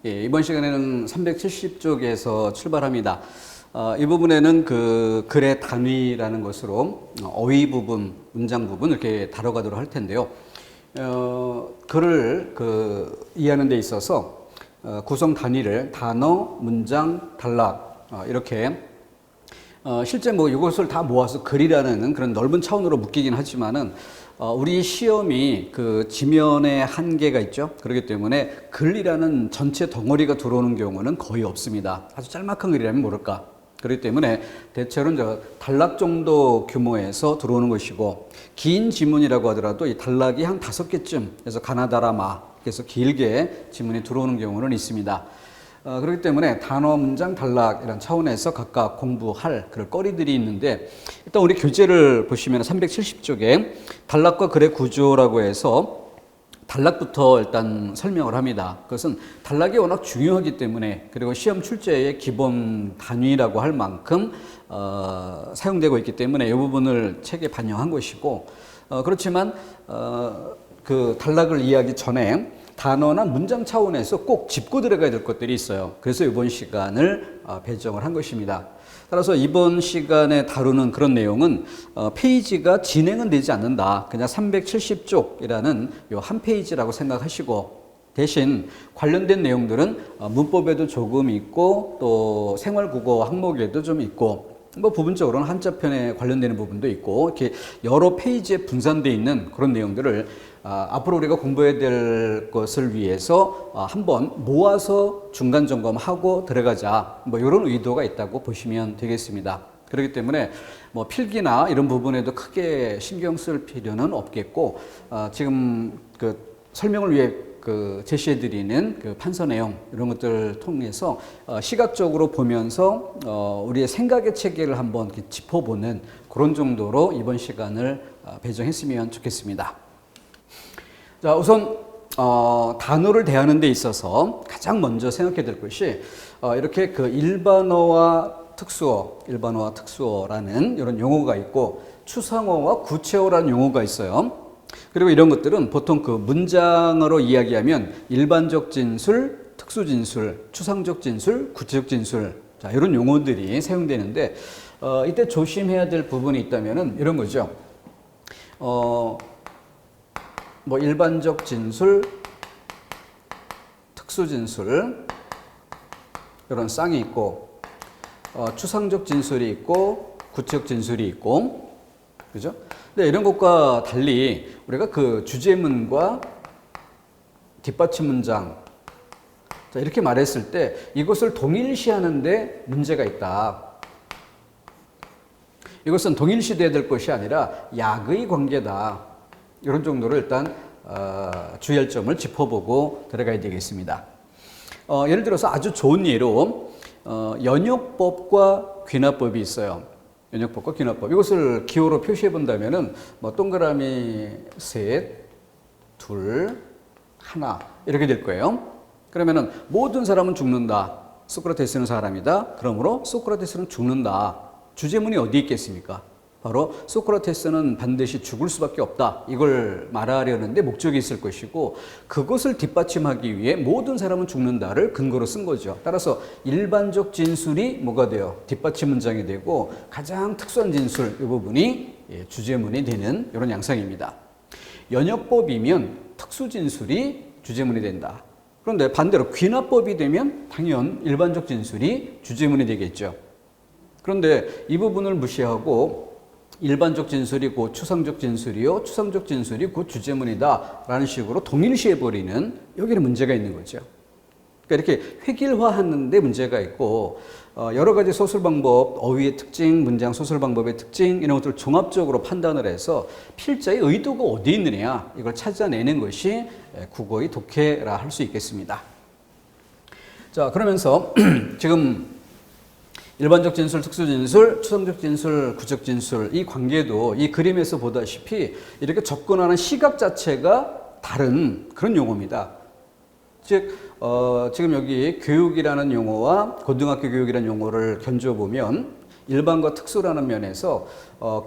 예, 이번 시간에는 370쪽에서 출발합니다. 이 부분에는 그 글의 단위라는 것으로 어휘 부분, 문장 부분 이렇게 다뤄가도록 할 텐데요. 글을 이해하는 데 있어서 구성 단위를 단어, 문장, 단락 이렇게 실제 뭐 이것을 다 모아서 글이라는 그런 넓은 차원으로 묶이긴 하지만은 우리 시험이 그 지면에 한계가 있죠. 그렇기 때문에 글이라는 전체 덩어리가 들어오는 경우는 거의 없습니다. 아주 짤막한 글이라면 모를까. 그렇기 때문에 대체로는 단락 정도 규모에서 들어오는 것이고, 긴 지문이라고 하더라도 이 단락이 한 5개쯤 해서 가나다라마 그래서 길게 지문이 들어오는 경우는 있습니다. 그렇기 때문에 단어, 문장, 단락 이런 차원에서 각각 공부할 그런 거리들이 있는데, 일단 우리 교재를 보시면 370쪽에 단락과 글의 구조라고 해서 단락부터 일단 설명을 합니다. 그것은 단락이 워낙 중요하기 때문에, 그리고 시험 출제의 기본 단위라고 할 만큼 사용되고 있기 때문에 이 부분을 책에 반영한 것이고, 그렇지만 그 단락을 이해하기 전에 단어나 문장 차원에서 꼭 짚고 들어가야 될 것들이 있어요. 그래서 이번 시간을 배정을 한 것입니다. 따라서 이번 시간에 다루는 그런 내용은 페이지가 진행은 되지 않는다. 그냥 370쪽이라는 요 한 페이지라고 생각하시고, 대신 관련된 내용들은 문법에도 조금 있고 또 생활국어 항목에도 좀 있고, 뭐 부분적으로는 한자편에 관련되는 부분도 있고, 이렇게 여러 페이지에 분산되어 있는 그런 내용들을 앞으로 우리가 공부해야 될 것을 위해서 한번 모아서 중간 점검하고 들어가자, 뭐 이런 의도가 있다고 보시면 되겠습니다. 그렇기 때문에 뭐 필기나 이런 부분에도 크게 신경 쓸 필요는 없겠고, 지금 그 설명을 위해 제시해드리는 그 판서 내용 이런 것들을 통해서 시각적으로 보면서 우리의 생각의 체계를 한번 짚어보는 그런 정도로 이번 시간을 배정했으면 좋겠습니다. 자, 우선 단어를 대하는 데 있어서 가장 먼저 생각해야 될 것이 이렇게 그 일반어와 특수어라는 이런 용어가 있고, 추상어와 구체어라는 용어가 있어요. 그리고 이런 것들은 보통 그 문장으로 이야기하면 일반적 진술, 특수 진술, 추상적 진술, 구체적 진술, 자, 이런 용어들이 사용되는데, 이때 조심해야 될 부분이 있다면은 이런 거죠. 뭐 일반적 진술, 특수 진술 이런 쌍이 있고, 추상적 진술이 있고, 구체적 진술이 있고, 그죠? 근데 이런 것과 달리 우리가 그 주제문과 뒷받침 문장, 자, 이렇게 말했을 때 이것을 동일시하는데 문제가 있다. 이것은 동일시돼야 될 것이 아니라 약의 관계다. 이런 정도로 일단 주의할 점을 짚어보고 들어가야 되겠습니다. 예를 들어서 아주 좋은 예로 연역법과 귀납법이 있어요. 연역법과 귀납법. 이것을 기호로 표시해 본다면은 뭐 동그라미 셋, 둘, 하나 이렇게 될 거예요. 그러면은 모든 사람은 죽는다. 소크라테스는 사람이다. 그러므로 소크라테스는 죽는다. 주제문이 어디 있겠습니까? 바로 소크라테스는 반드시 죽을 수밖에 없다. 이걸 말하려는데 목적이 있을 것이고, 그것을 뒷받침하기 위해 모든 사람은 죽는다를 근거로 쓴 거죠. 따라서 일반적 진술이 뭐가 돼요? 뒷받침 문장이 되고, 가장 특수한 진술 이 부분이 주제문이 되는 이런 양상입니다. 연역법이면 특수 진술이 주제문이 된다. 그런데 반대로 귀납법이 되면 당연 일반적 진술이 주제문이 되겠죠. 그런데 이 부분을 무시하고 일반적 진술이 곧 추상적 진술이요, 추상적 진술이 곧 주제문이다 라는 식으로 동일시해버리는, 여기는 문제가 있는 거죠. 그러니까 이렇게 획일화하는 데 문제가 있고, 여러 가지 소설 방법, 어휘의 특징, 문장 소설 방법의 특징 이런 것들을 종합적으로 판단을 해서 필자의 의도가 어디 있느냐 이걸 찾아내는 것이 국어의 독해라 할 수 있겠습니다. 자, 그러면서 지금 일반적 진술, 특수 진술, 추상적 진술, 구체적 진술 이 관계도 이 그림에서 보다시피 이렇게 접근하는 시각 자체가 다른 그런 용어입니다. 즉 지금 여기 교육이라는 용어와 고등학교 교육이라는 용어를 견줘보면 일반과 특수라는 면에서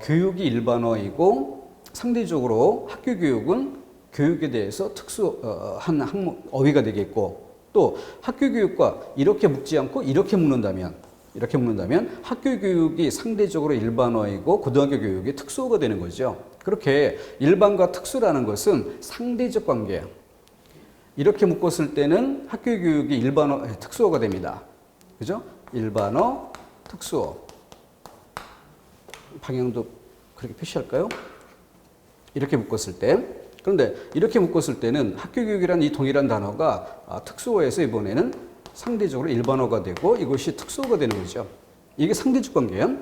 교육이 일반어이고, 상대적으로 학교 교육은 교육에 대해서 특수한 항목 어휘가 되겠고, 또 학교 교육과 이렇게 묶지 않고 이렇게 묶는다면 학교 교육이 상대적으로 일반어이고 고등학교 교육이 특수어가 되는 거죠. 그렇게 일반과 특수라는 것은 상대적 관계예요. 이렇게 묶었을 때는 학교 교육이 일반어, 특수어가 됩니다. 그죠? 일반어, 특수어. 방향도 그렇게 표시할까요? 이렇게 묶었을 때. 그런데 이렇게 묶었을 때는 학교 교육이란 이 동일한 단어가 특수어에서 이번에는 상대적으로 일반어가 되고 이것이 특수어가 되는 거죠. 이게 상대적 관계예요.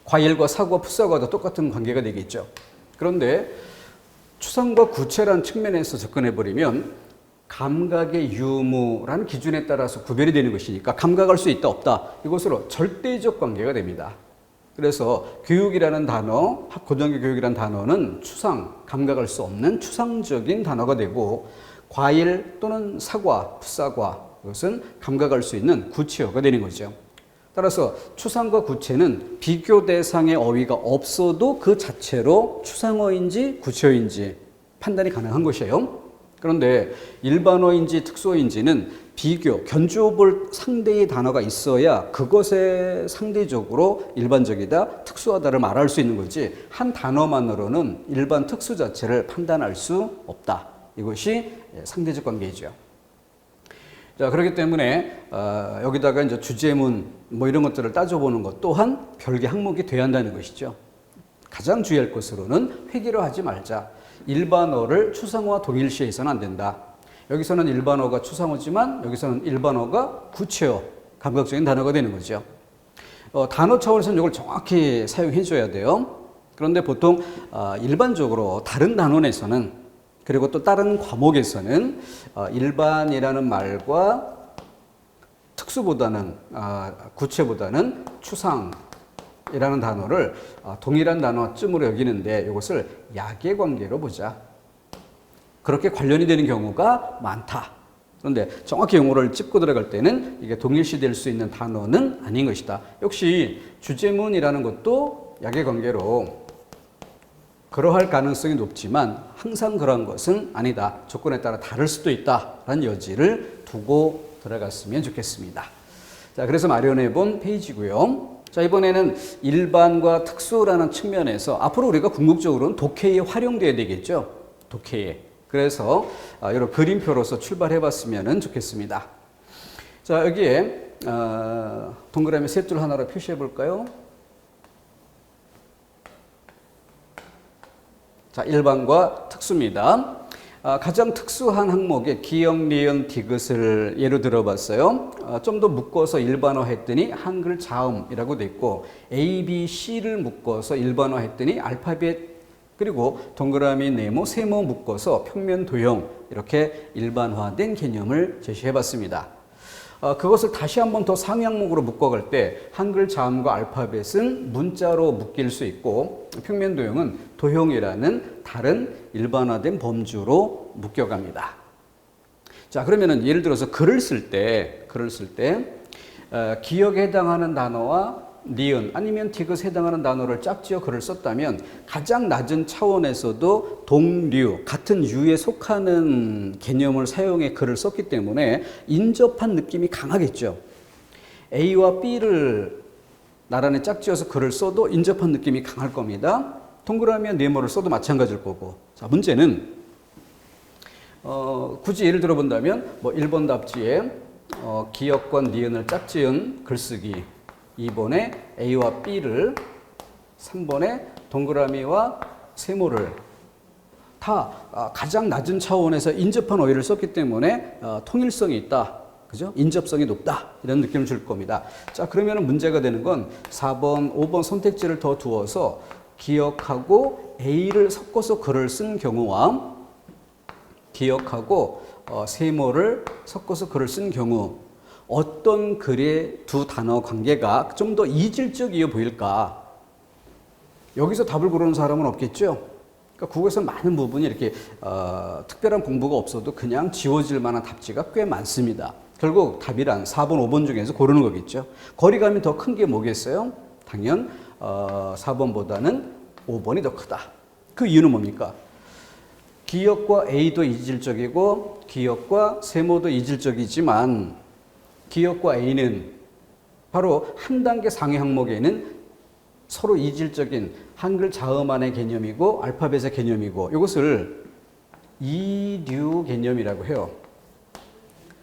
과일과 사과, 풋사과도 똑같은 관계가 되겠죠. 그런데 추상과 구체라는 측면에서 접근해버리면 감각의 유무라는 기준에 따라서 구별이 되는 것이니까 감각할 수 있다 없다 이것으로 절대적 관계가 됩니다. 그래서 교육이라는 단어, 고등학교 교육이라는 단어는 추상, 감각할 수 없는 추상적인 단어가 되고 과일 또는 사과, 풋사과 이것은 감각할 수 있는 구체어가 되는 거죠. 따라서 추상과 구체는 비교 대상의 어휘가 없어도 그 자체로 추상어인지 구체어인지 판단이 가능한 것이에요. 그런데 일반어인지 특수어인지는 비교, 견주어 볼 상대의 단어가 있어야 그것에 상대적으로 일반적이다, 특수하다를 말할 수 있는 거지 한 단어만으로는 일반 특수 자체를 판단할 수 없다. 이것이 상대적 관계이죠. 자, 그렇기 때문에 여기다가 이제 주제문 뭐 이런 것들을 따져보는 것 또한 별개 항목이 돼야 한다는 것이죠. 가장 주의할 것으로는 획일화하지 말자. 일반어를 추상어와 동일시해서는 안 된다. 여기서는 일반어가 추상어지만 여기서는 일반어가 구체어, 감각적인 단어가 되는 거죠. 단어 차원에서는 이걸 정확히 사용해 줘야 돼요. 그런데 보통 일반적으로 다른 단원에서는 그리고 또 다른 과목에서는 일반이라는 말과 특수보다는 구체보다는 추상이라는 단어를 동일한 단어쯤으로 여기는데 이것을 약의 관계로 보자. 그렇게 관련이 되는 경우가 많다. 그런데 정확히 용어를 짚고 들어갈 때는 이게 동일시될 수 있는 단어는 아닌 것이다. 역시 주제문이라는 것도 약의 관계로 그러할 가능성이 높지만 항상 그러한 것은 아니다. 조건에 따라 다를 수도 있다라는 여지를 두고 들어갔으면 좋겠습니다. 자, 그래서 마련해 본 페이지고요. 자, 이번에는 일반과 특수라는 측면에서 앞으로 우리가 궁극적으로는 독해에 활용돼야 되겠죠. 독해에. 그래서 여러 그림표로서 출발해 봤으면 좋겠습니다. 자, 여기에 동그라미 셋 줄 하나로 표시해 볼까요? 자, 일반과 특수입니다. 가장 특수한 항목의 기역, 니은, 디귿을 예로 들어봤어요. 좀 더 묶어서 일반어 했더니 한글 자음이라고 됐고 A, B, C를 묶어서 일반어 했더니 알파벳 그리고 동그라미, 네모, 세모 묶어서 평면, 도형 이렇게 일반화된 개념을 제시해 봤습니다. 그것을 다시 한번 더 상위 항목으로 묶어갈 때 한글 자음과 알파벳은 문자로 묶일 수 있고 평면 도형은 도형이라는 다른 일반화된 범주로 묶여갑니다. 자, 그러면은 예를 들어서 글을 쓸 때 기역에 해당하는 단어와 니은 아니면 디귿에 해당하는 단어를 짝지어 글을 썼다면 가장 낮은 차원에서도 동류, 같은 유에 속하는 개념을 사용해 글을 썼기 때문에 인접한 느낌이 강하겠죠. A와 B를 나란히 짝지어서 글을 써도 인접한 느낌이 강할 겁니다. 동그라미와 네모를 써도 마찬가지일 거고. 자, 문제는 굳이 예를 들어본다면 뭐 1번 답지에 기역과 니은을 짝지은 글쓰기 2번에 A와 B를 3번에 동그라미와 세모를 다 가장 낮은 차원에서 인접한 어휘를 썼기 때문에 통일성이 있다. 그죠? 인접성이 높다. 이런 느낌을 줄 겁니다. 자, 그러면 문제가 되는 건 4번, 5번 선택지를 더 두어서 기역하고 A를 섞어서 글을 쓴 경우와 기역하고 세모를 섞어서 글을 쓴 경우 어떤 글의 두 단어 관계가 좀 더 이질적이어 보일까? 여기서 답을 고르는 사람은 없겠죠? 그러니까 국어에서 많은 부분이 이렇게 특별한 공부가 없어도 그냥 지워질 만한 답지가 꽤 많습니다. 결국 답이란 4번, 5번 중에서 고르는 거겠죠. 거리감이 더 큰 게 뭐겠어요? 당연 4번보다는 5번이 더 크다. 그 이유는 뭡니까? 기역과 A도 이질적이고 기역과 세모도 이질적이지만 기역과 A는 바로 한 단계 상위 항목에는 서로 이질적인 한글 자음안의 개념이고 알파벳의 개념이고 이것을 이류 개념이라고 해요.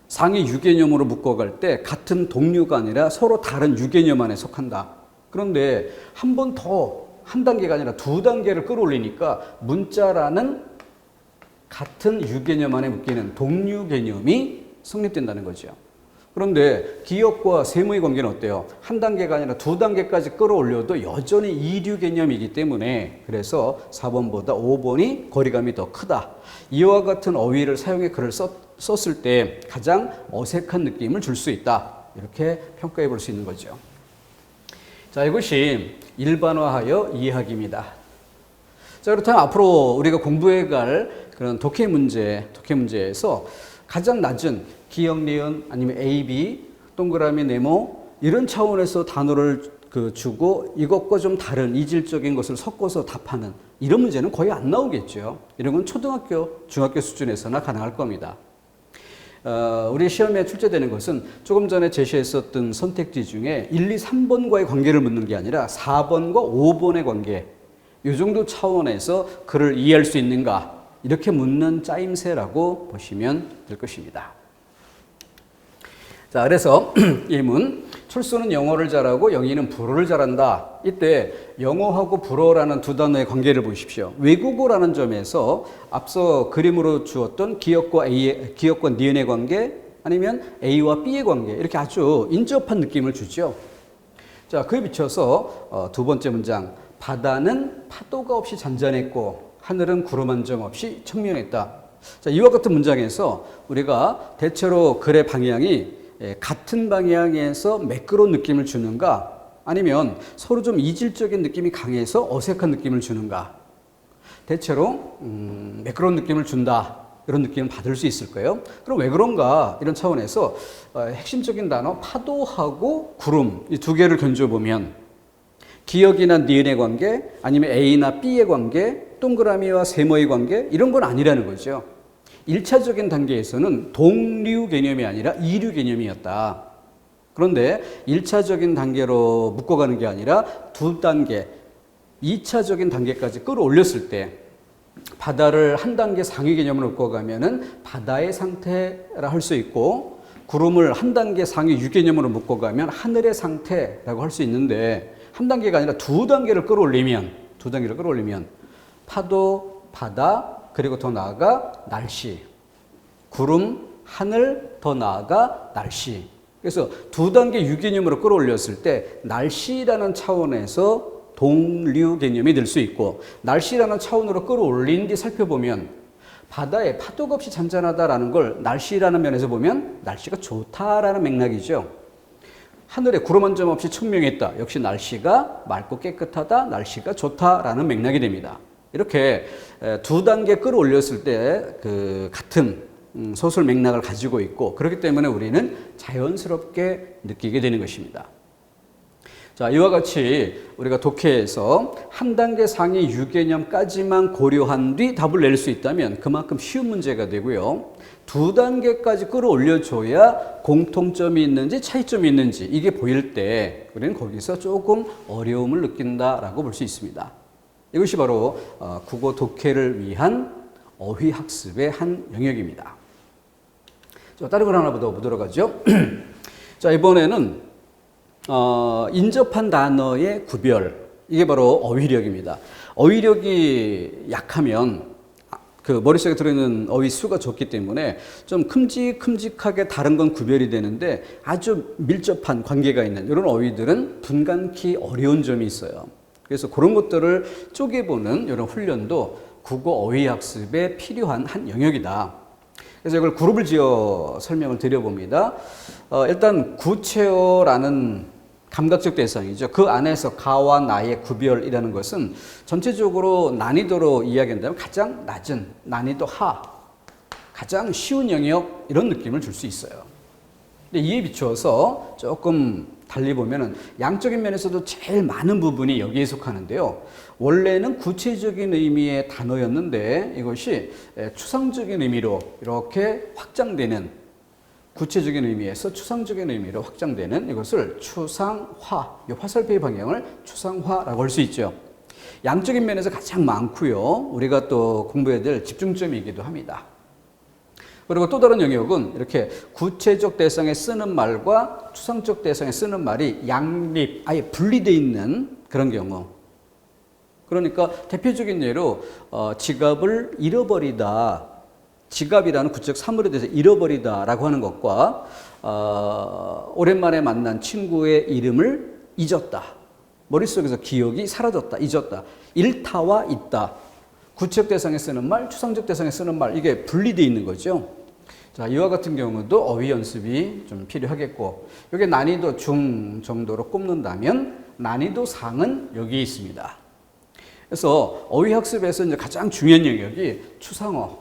상위 유개념으로 묶어갈 때 같은 동류가 아니라 서로 다른 유개념 안에 속한다. 그런데 한 번 더 한 단계가 아니라 두 단계를 끌어올리니까 문자라는 같은 유개념 안에 묶이는 동류 개념이 성립된다는 거죠. 그런데 기역과 세모의 관계는 어때요? 한 단계가 아니라 두 단계까지 끌어올려도 여전히 이류 개념이기 때문에 그래서 4번보다 5번이 거리감이 더 크다. 이와 같은 어휘를 사용해 글을 썼을 때 가장 어색한 느낌을 줄 수 있다. 이렇게 평가해 볼 수 있는 거죠. 자, 이것이 일반화하여 이해하기입니다. 자, 그렇다면 앞으로 우리가 공부해 갈 그런 독해 문제에서 가장 낮은 기역, 니은, 아니면 A, B, 동그라미, 네모 이런 차원에서 단어를 주고 이것과 좀 다른 이질적인 것을 섞어서 답하는 이런 문제는 거의 안 나오겠죠. 이런 건 초등학교, 중학교 수준에서나 가능할 겁니다. 우리 시험에 출제되는 것은 조금 전에 제시했었던 선택지 중에 1, 2, 3번과의 관계를 묻는 게 아니라 4번과 5번의 관계 이 정도 차원에서 글을 이해할 수 있는가 이렇게 묻는 짜임새라고 보시면 될 것입니다. 자, 그래서 1문 철수는 영어를 잘하고 영희는 불어를 잘한다. 이때 영어하고 불어라는 두 단어의 관계를 보십시오. 외국어라는 점에서 앞서 그림으로 주었던 기역과 니은의 관계 아니면 A와 B의 관계 이렇게 아주 인접한 느낌을 주죠. 자, 그에 비춰서 두 번째 문장 바다는 파도가 없이 잔잔했고 하늘은 구름 한 점 없이 청명했다. 자, 이와 같은 문장에서 우리가 대체로 글의 방향이 같은 방향에서 매끄러운 느낌을 주는가 아니면 서로 좀 이질적인 느낌이 강해서 어색한 느낌을 주는가 대체로 매끄러운 느낌을 준다 이런 느낌을 받을 수 있을 거예요. 그럼 왜 그런가 이런 차원에서 핵심적인 단어 파도하고 구름 이 두 개를 견줘보면 기역이나 니은의 관계 아니면 A나 B의 관계 동그라미와 세모의 관계 이런 건 아니라는 거죠. 1차적인 단계에서는 동류 개념이 아니라 이류 개념이었다. 그런데 1차적인 단계로 묶어가는 게 아니라 두 단계, 2차적인 단계까지 끌어올렸을 때 바다를 한 단계 상위 개념으로 묶어가면은 바다의 상태라 할 수 있고 구름을 한 단계 상위 유개념으로 묶어가면 하늘의 상태라고 할 수 있는데 한 단계가 아니라 두 단계를 끌어올리면 파도, 바다 그리고 더 나아가 날씨, 구름, 하늘, 더 나아가 날씨. 그래서 두 단계 유개념으로 끌어올렸을 때 날씨라는 차원에서 동류 개념이 될 수 있고 날씨라는 차원으로 끌어올린 뒤 살펴보면 바다에 파도가 없이 잔잔하다라는 걸 날씨라는 면에서 보면 날씨가 좋다라는 맥락이죠. 하늘에 구름 한 점 없이 청명했다. 역시 날씨가 맑고 깨끗하다. 날씨가 좋다라는 맥락이 됩니다. 이렇게 두 단계 끌어올렸을 때 그 같은 소설 맥락을 가지고 있고 그렇기 때문에 우리는 자연스럽게 느끼게 되는 것입니다. 자, 이와 같이 우리가 독해에서 한 단계 상위 유개념까지만 고려한 뒤 답을 낼 수 있다면 그만큼 쉬운 문제가 되고요. 두 단계까지 끌어올려줘야 공통점이 있는지 차이점이 있는지 이게 보일 때 우리는 거기서 조금 어려움을 느낀다라고 볼 수 있습니다. 이것이 바로 국어 독해를 위한 어휘학습의 한 영역입니다. 자, 다른 걸 하나 더 보도록 하죠. 자, 이번에는 인접한 단어의 구별, 이게 바로 어휘력입니다. 어휘력이 약하면 그 머릿속에 들어있는 어휘 수가 적기 때문에 좀 큼직큼직하게 다른 건 구별이 되는데 아주 밀접한 관계가 있는 이런 어휘들은 분간키 어려운 점이 있어요. 그래서 그런 것들을 쪼개보는 이런 훈련도 국어 어휘 학습에 필요한 한 영역이다. 그래서 이걸 그룹을 지어 설명을 드려봅니다. 일단 구체어라는 감각적 대상이죠. 그 안에서 가와 나의 구별이라는 것은 전체적으로 난이도로 이야기한다면 가장 낮은 난이도 하, 가장 쉬운 영역 이런 느낌을 줄 수 있어요. 근데 이에 비추어서 조금 달리 보면은 양적인 면에서도 제일 많은 부분이 여기에 속하는데요. 원래는 구체적인 의미의 단어였는데 이것이 추상적인 의미로 이렇게 확장되는, 구체적인 의미에서 추상적인 의미로 확장되는 이것을 추상화, 이 화살표의 방향을 추상화라고 할 수 있죠. 양적인 면에서 가장 많고요. 우리가 또 공부해야 될 집중점이기도 합니다. 그리고 또 다른 영역은 이렇게 구체적 대상에 쓰는 말과 추상적 대상에 쓰는 말이 양립, 아예 분리되어 있는 그런 경우. 그러니까 대표적인 예로 지갑을 잃어버리다, 지갑이라는 구체적 사물에 대해서 잃어버리다라고 하는 것과 오랜만에 만난 친구의 이름을 잊었다. 머릿속에서 기억이 사라졌다, 잊었다. 일타와 있다. 구체적 대상에 쓰는 말, 추상적 대상에 쓰는 말, 이게 분리되어 있는 거죠. 자, 이와 같은 경우도 어휘 연습이 좀 필요하겠고, 이게 난이도 중 정도로 꼽는다면 난이도 상은 여기 있습니다. 그래서 어휘 학습에서 이제 가장 중요한 영역이 추상어,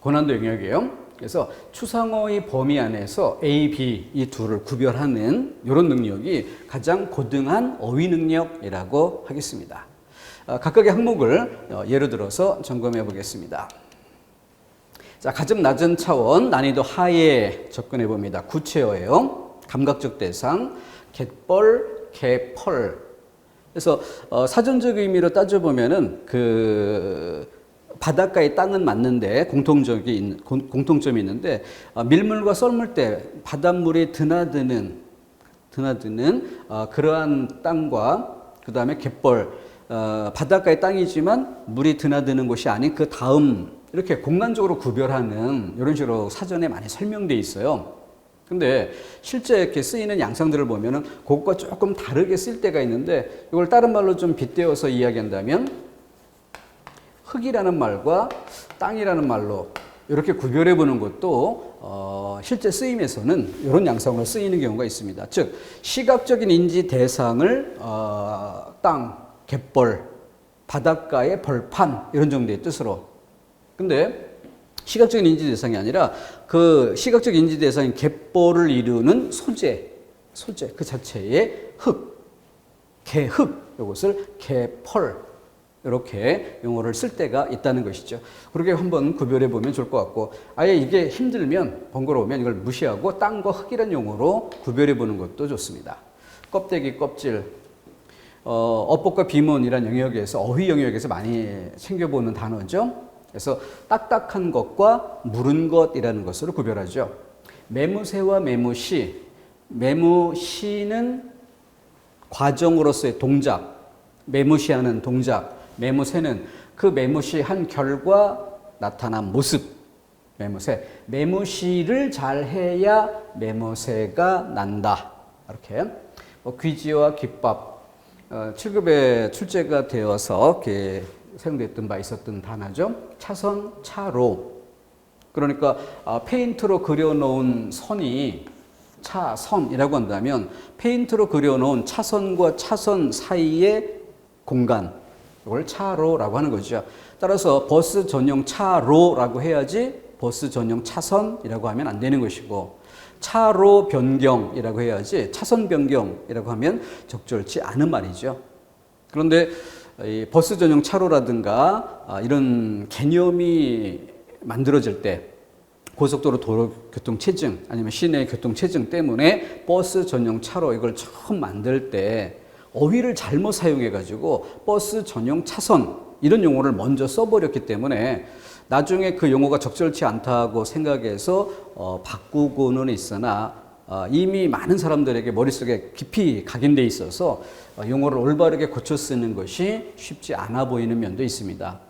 고난도 영역이에요. 그래서 추상어의 범위 안에서 A, B 이 둘을 구별하는 이런 능력이 가장 고등한 어휘 능력이라고 하겠습니다. 각각의 항목을 예로 들어서 점검해 보겠습니다. 자, 가장 낮은 차원 난이도 하에 접근해 봅니다. 구체어예요. 감각적 대상, 갯벌, 개펄. 그래서 사전적 의미로 따져보면은 그 바닷가의 땅은 맞는데 공통점이 있는데 밀물과 썰물 때 바닷물이 드나드는 그러한 땅과 그 다음에 갯벌, 바닷가의 땅이지만 물이 드나드는 곳이 아닌 그 다음, 이렇게 공간적으로 구별하는 이런 식으로 사전에 많이 설명되어 있어요. 근데 실제 이렇게 쓰이는 양상들을 보면은 그것과 조금 다르게 쓸 때가 있는데, 이걸 다른 말로 좀 빗대어서 이야기한다면 흙이라는 말과 땅이라는 말로 이렇게 구별해 보는 것도 실제 쓰임에서는 이런 양상으로 쓰이는 경우가 있습니다. 즉 시각적인 인지 대상을 땅, 갯벌, 바닷가의 벌판 이런 정도의 뜻으로. 근데 시각적인 인지 대상이 아니라 그 시각적 인지 대상인 갯벌을 이루는 소재 그 자체의 흙, 개흙, 이것을 개펄, 이렇게 용어를 쓸 때가 있다는 것이죠. 그렇게 한번 구별해 보면 좋을 것 같고, 아예 이게 힘들면, 번거로우면 이걸 무시하고 땅과 흙이라는 용어로 구별해 보는 것도 좋습니다. 껍데기, 껍질, 어법과 비문이라는 영역에서, 어휘 영역에서 많이 챙겨보는 단어죠. 그래서 딱딱한 것과 무른 것이라는 것으로 구별하죠. 매무새와 매무시, 매무시는 과정으로서의 동작, 매무시하는 동작, 매무새는 그 매무시한 결과 나타난 모습, 매무새. 매무시를 잘 해야 매무새가 난다. 이렇게. 귀지와 귓밥, 7급에 출제가 되어서 이렇게 사용됐던 바 있었던 단어죠. 차선, 차로. 그러니까 페인트로 그려놓은 선이 차선이라고 한다면 페인트로 그려놓은 차선과 차선 사이의 공간, 이걸 차로라고 하는 거죠. 따라서 버스 전용 차로라고 해야지 버스 전용 차선이라고 하면 안 되는 것이고, 차로 변경이라고 해야지 차선 변경이라고 하면 적절치 않은 말이죠. 그런데 이 버스 전용 차로라든가 이런 개념이 만들어질 때 고속도로 도로교통체증 아니면 시내 교통체증 때문에 버스 전용 차로 이걸 처음 만들 때 어휘를 잘못 사용해가지고 버스 전용 차선 이런 용어를 먼저 써버렸기 때문에 나중에 그 용어가 적절치 않다고 생각해서 바꾸고는 있으나 이미 많은 사람들에게 머릿속에 깊이 각인돼 있어서 용어를 올바르게 고쳐 쓰는 것이 쉽지 않아 보이는 면도 있습니다.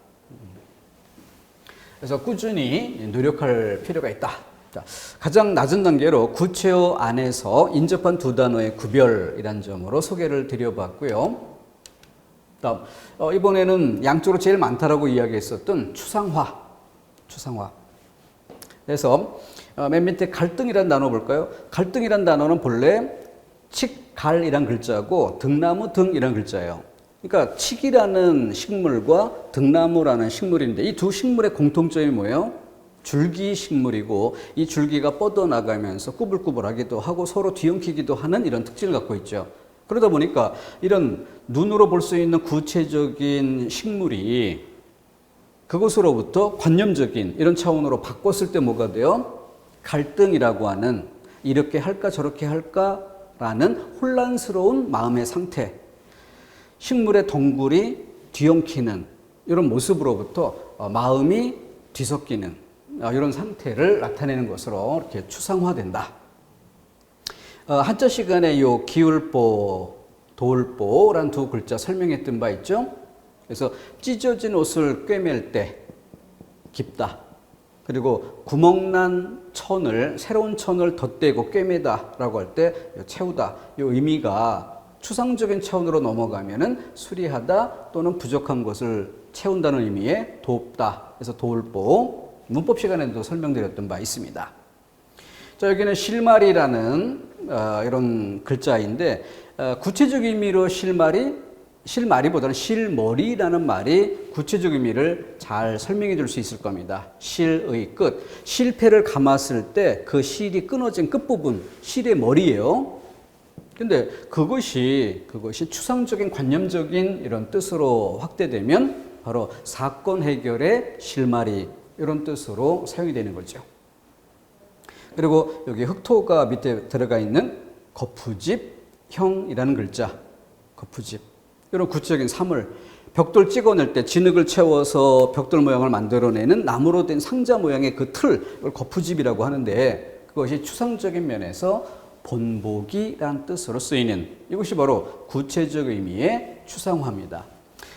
그래서 꾸준히 노력할 필요가 있다. 자, 가장 낮은 단계로 구체어 안에서 인접한 두 단어의 구별이라는 점으로 소개를 드려봤고요. 다음, 이번에는 양쪽으로 제일 많다라고 이야기했었던 추상화. 그래서 맨 밑에 갈등이라는 단어 볼까요? 갈등이라는 단어는 본래 칡갈이란 글자고 등나무 등이란 글자예요. 그러니까 칡이라는 식물과 등나무라는 식물인데 이 두 식물의 공통점이 뭐예요? 줄기 식물이고 이 줄기가 뻗어나가면서 꾸불꾸불하기도 하고 서로 뒤엉키기도 하는 이런 특징을 갖고 있죠. 그러다 보니까 이런 눈으로 볼 수 있는 구체적인 식물이 그것으로부터 관념적인 이런 차원으로 바꿨을 때 뭐가 돼요? 갈등이라고 하는 이렇게 할까 저렇게 할까라는 혼란스러운 마음의 상태, 식물의 덩굴이 뒤엉키는 이런 모습으로부터 마음이 뒤섞이는 이런 상태를 나타내는 것으로 이렇게 추상화된다. 한자 시간에 요 기울보, 도울보라는 두 글자 설명했던 바 있죠. 그래서 찢어진 옷을 꿰맬 때 깊다. 그리고 구멍난 천을 새로운 천을 덧대고 꿰매다라고 할 때 채우다. 이 의미가 추상적인 차원으로 넘어가면은 수리하다 또는 부족한 것을 채운다는 의미의 돕다. 그래서 도울보. 문법 시간에도 설명드렸던 바 있습니다. 자, 여기는 실말이라는 이런 글자인데 구체적 의미로 실말이보다는 실머리라는 말이 구체적 의미를 잘 설명해 줄 수 있을 겁니다. 실의 끝. 실패를 감았을 때 그 실이 끊어진 끝부분, 실의 머리예요. 근데 그것이 추상적인 관념적인 이런 뜻으로 확대되면 바로 사건 해결의 실마리 이런 뜻으로 사용이 되는 거죠. 그리고 여기 흑토가 밑에 들어가 있는 거푸집형이라는 글자, 거푸집. 이런 구체적인 사물, 벽돌 찍어낼 때 진흙을 채워서 벽돌 모양을 만들어내는 나무로 된 상자 모양의 그 틀, 이걸 거푸집이라고 하는데 그것이 추상적인 면에서 본보기란 뜻으로 쓰이는 이것이 바로 구체적 의미의 추상화입니다.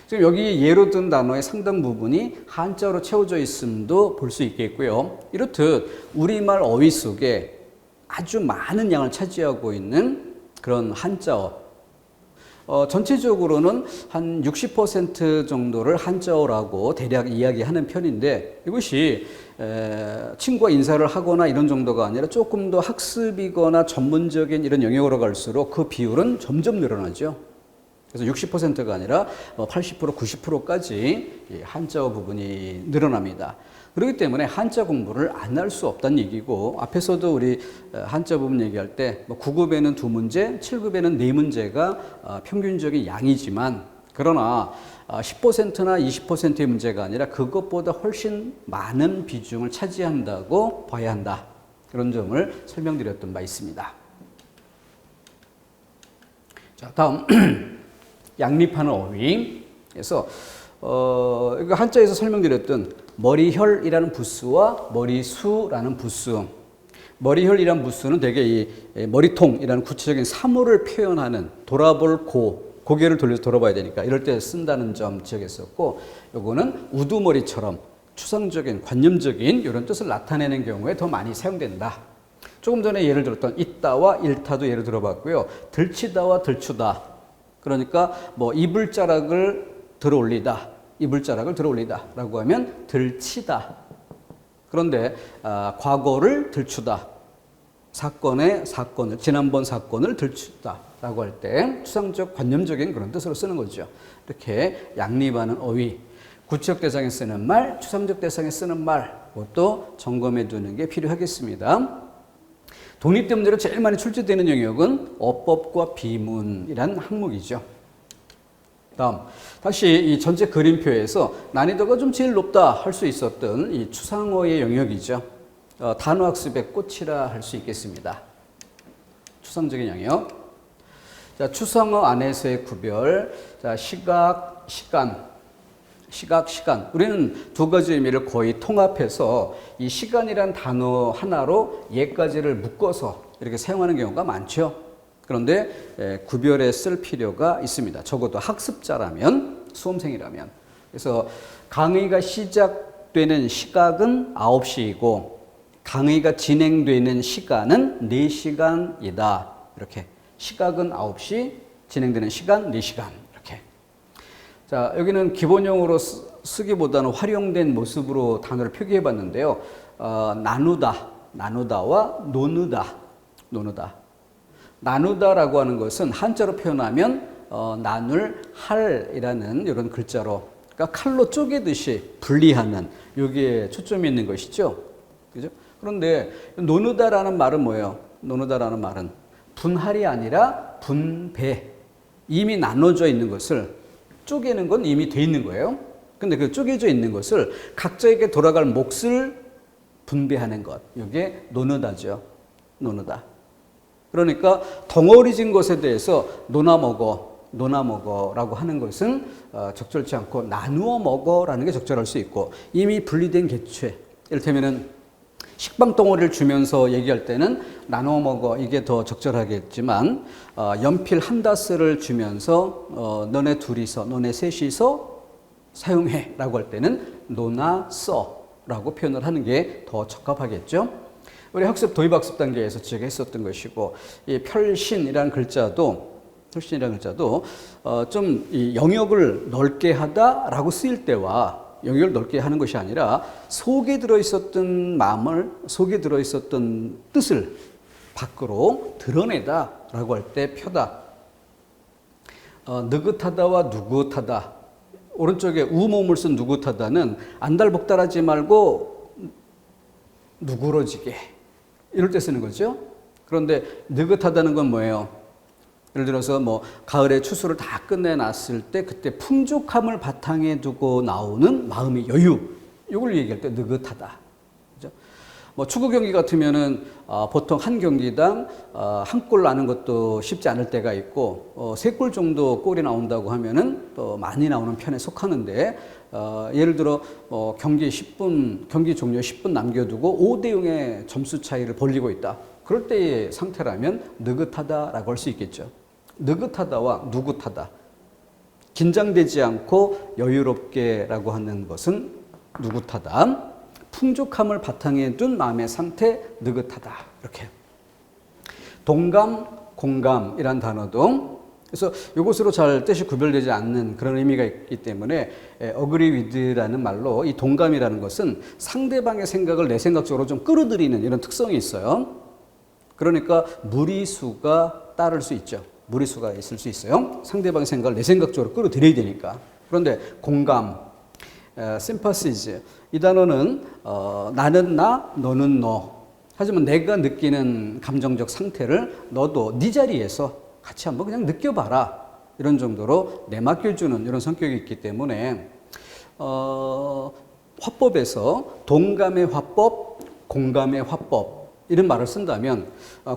지금 여기 예로 든 단어의 상당 부분이 한자로 채워져 있음도 볼 수 있겠고요. 이렇듯 우리말 어휘 속에 아주 많은 양을 차지하고 있는 그런 한자어, 전체적으로는 한 60% 정도를 한자어라고 대략 이야기하는 편인데 이것이 친구와 인사를 하거나 이런 정도가 아니라 조금 더 학습이거나 전문적인 이런 영역으로 갈수록 그 비율은 점점 늘어나죠. 그래서 60%가 아니라 80%, 90%까지 한자어 부분이 늘어납니다. 그렇기 때문에 한자 공부를 안 할 수 없다는 얘기고 앞에서도 우리 한자 부분 얘기할 때 9급에는 2문제, 7급에는 4문제가 평균적인 양이지만 그러나 10%나 20%의 문제가 아니라 그것보다 훨씬 많은 비중을 차지한다고 봐야 한다. 그런 점을 설명드렸던 바 있습니다. 자, 다음 양립하는 어휘. 그래서 한자에서 설명드렸던 머리혈이라는 부수와 머리수라는 부수. 머리혈이라는 부수는 대개 이 머리통이라는 구체적인 사물을 표현하는 돌아볼 고개를 돌려서 돌아봐야 되니까 이럴 때 쓴다는 점 지적했었고, 요거는 우두머리처럼 추상적인 관념적인 이런 뜻을 나타내는 경우에 더 많이 사용된다. 조금 전에 예를 들었던 있다와 일타도 예를 들어봤고요. 들치다와 들추다. 그러니까 뭐 이불자락을 들어올리다. 이불자락을 들어올리다 라고 하면 들치다. 그런데 과거를 들추다. 사건을 지난번 사건을 들추다 라고 할 때 추상적 관념적인 그런 뜻으로 쓰는 거죠. 이렇게 양립하는 어휘, 구체적 대상에 쓰는 말, 추상적 대상에 쓰는 말, 그것도 점검해 두는 게 필요하겠습니다. 독립대 문제로 제일 많이 출제되는 영역은 어법과 비문이라는 항목이죠. 다음, 다시 이 전체 그림표에서 난이도가 좀 제일 높다 할 수 있었던 이 추상어의 영역이죠. 단어학습의 꽃이라 할 수 있겠습니다. 추상적인 영역. 자, 추상어 안에서의 구별. 자, 시각, 시간. 우리는 두 가지 의미를 거의 통합해서 이 시간이란 단어 하나로 예까지를 묶어서 이렇게 사용하는 경우가 많죠. 그런데 구별해 쓸 필요가 있습니다. 적어도 학습자라면, 수험생이라면. 그래서 강의가 시작되는 시각은 9시이고 강의가 진행되는 시간은 4시간이다. 이렇게. 시각은 9시, 진행되는 시간 4시간. 이렇게. 자, 여기는 기본형으로 쓰기보다는 활용된 모습으로 단어를 표기해 봤는데요. 나누다와 노누다. 나누다라고 하는 것은 한자로 표현하면 나눌 할이라는 이런 글자로, 그러니까 칼로 쪼개듯이 분리하는, 여기에 초점이 있는 것이죠. 그죠? 그런데 노느다라는 말은 뭐예요? 노느다라는 말은 분할이 아니라 분배. 이미 나눠져 있는 것을 쪼개는 건 이미 돼 있는 거예요. 근데 그 쪼개져 있는 것을 각자에게 돌아갈 몫을 분배하는 것. 이게 노느다죠. 노느다. 그러니까 덩어리진 것에 대해서 노나 먹어라고 하는 것은 적절치 않고 나누어 먹어라는 게 적절할 수 있고, 이미 분리된 개체, 이를테면은 식빵 덩어리를 주면서 얘기할 때는 나누어 먹어 이게 더 적절하겠지만, 연필 한 다스를 주면서 너네 둘이서 너네 셋이서 사용해라고 할 때는 노나 써라고 표현을 하는 게 더 적합하겠죠. 우리 학습 도입학습 단계에서 지적했었던 것이고, 이 펼신이라는 글자도 좀 이 영역을 넓게 하다라고 쓰일 때와 영역을 넓게 하는 것이 아니라 속에 들어있었던 마음을, 속에 들어있었던 뜻을 밖으로 드러내다라고 할 때 펴다. 느긋하다와 누긋하다. 오른쪽에 우모음을 쓴 누긋하다는 안달복달하지 말고 누그러지게, 이럴 때 쓰는 거죠. 그런데 느긋하다는 건 뭐예요? 예를 들어서 뭐 가을에 추수를 다 끝내놨을 때 그때 풍족함을 바탕에 두고 나오는 마음의 여유, 이걸 얘기할 때 느긋하다. 그죠? 뭐 축구 경기 같으면은 보통 한 경기당 한 골 나는 것도 쉽지 않을 때가 있고, 3골 정도 골이 나온다고 하면은 또 많이 나오는 편에 속하는데, 예를 들어 경기 종료 10분 남겨두고 5대 0의 점수 차이를 벌리고 있다. 그럴 때의 상태라면 느긋하다라고 할 수 있겠죠. 느긋하다와 누긋하다. 긴장되지 않고 여유롭게라고 하는 것은 누긋하다. 풍족함을 바탕에 둔 마음의 상태, 느긋하다. 이렇게. 동감, 공감이란 단어도, 그래서 이것으로 잘 뜻이 구별되지 않는 그런 의미가 있기 때문에 agree with라는 말로 이 동감이라는 것은 상대방의 생각을 내 생각적으로 좀 끌어들이는 이런 특성이 있어요. 그러니까 무리수가 따를 수 있죠. 무리수가 있을 수 있어요. 상대방의 생각을 내 생각적으로 끌어들여야 되니까. 그런데 공감, sympathies, 이 단어는 나는 나, 너는 너. 하지만 내가 느끼는 감정적 상태를 너도 네 자리에서 같이 한번 그냥 느껴봐라. 이런 정도로 내맡겨주는 이런 성격이 있기 때문에 화법에서 동감의 화법, 공감의 화법 이런 말을 쓴다면,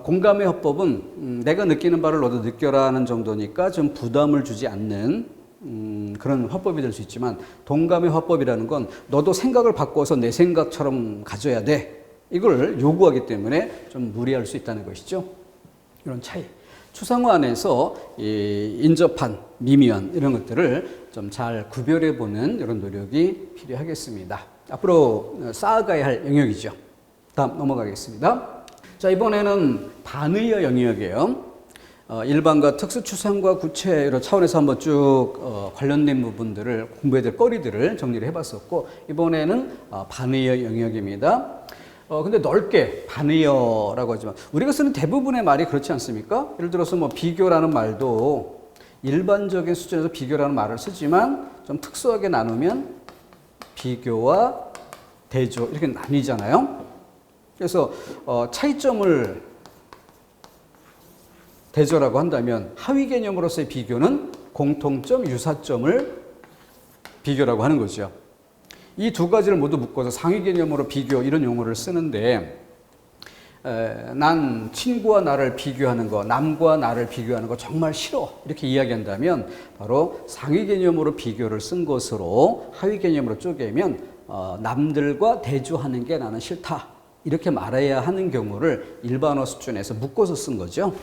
공감의 화법은 내가 느끼는 바를 너도 느껴라는 정도니까 좀 부담을 주지 않는 그런 화법이 될 수 있지만, 동감의 화법이라는 건 너도 생각을 바꿔서 내 생각처럼 가져야 돼. 이걸 요구하기 때문에 좀 무리할 수 있다는 것이죠. 이런 차이. 추상화 안에서 이 인접한, 미미한 이런 것들을 좀 잘 구별해 보는 이런 노력이 필요하겠습니다. 앞으로 쌓아가야 할 영역이죠. 다음 넘어가겠습니다. 자, 이번에는 반의어 영역이에요. 일반과 특수, 추상과 구체 이런 차원에서 한번 쭉 관련된 부분들을 공부해야 될 거리들을 정리를 해봤었고, 이번에는 반의어 영역입니다. 근데 넓게 반의어라고 하지만 우리가 쓰는 대부분의 말이 그렇지 않습니까? 예를 들어서 뭐 비교라는 말도 일반적인 수준에서 비교라는 말을 쓰지만 좀 특수하게 나누면 비교와 대조 이렇게 나뉘잖아요. 그래서 차이점을 대조라고 한다면 하위 개념으로서의 비교는 공통점, 유사점을 비교라고 하는 거죠. 이 두 가지를 모두 묶어서 상위 개념으로 비교 이런 용어를 쓰는데, 난 친구와 나를 비교하는 거, 남과 나를 비교하는 거 정말 싫어 이렇게 이야기한다면 바로 상위 개념으로 비교를 쓴 것으로 하위 개념으로 쪼개면 남들과 대조하는 게 나는 싫다 이렇게 말해야 하는 경우를 일반어 수준에서 묶어서 쓴 거죠.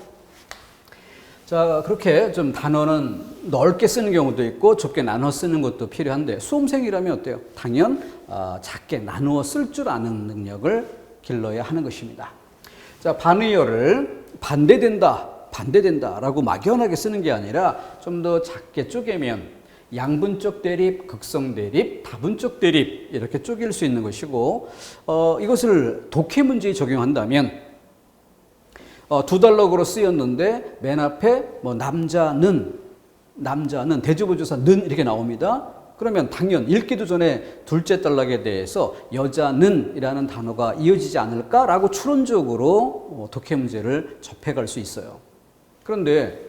자, 그렇게 좀 단어는 넓게 쓰는 경우도 있고 좁게 나눠 쓰는 것도 필요한데, 수험생이라면 어때요? 당연 작게 나누어 쓸 줄 아는 능력을 길러야 하는 것입니다. 자, 반의어를 반대된다라고 막연하게 쓰는 게 아니라 좀 더 작게 쪼개면 양분적 대립, 극성 대립, 다분적 대립 이렇게 쪼갤 수 있는 것이고, 이것을 독해 문제에 적용한다면 두 단락으로 쓰였는데 맨 앞에 뭐 남자는 대조부조사 는 이렇게 나옵니다. 그러면 당연 읽기도 전에 둘째 단락에 대해서 여자는이라는 단어가 이어지지 않을까라고 추론적으로 독해 문제를 접해갈 수 있어요. 그런데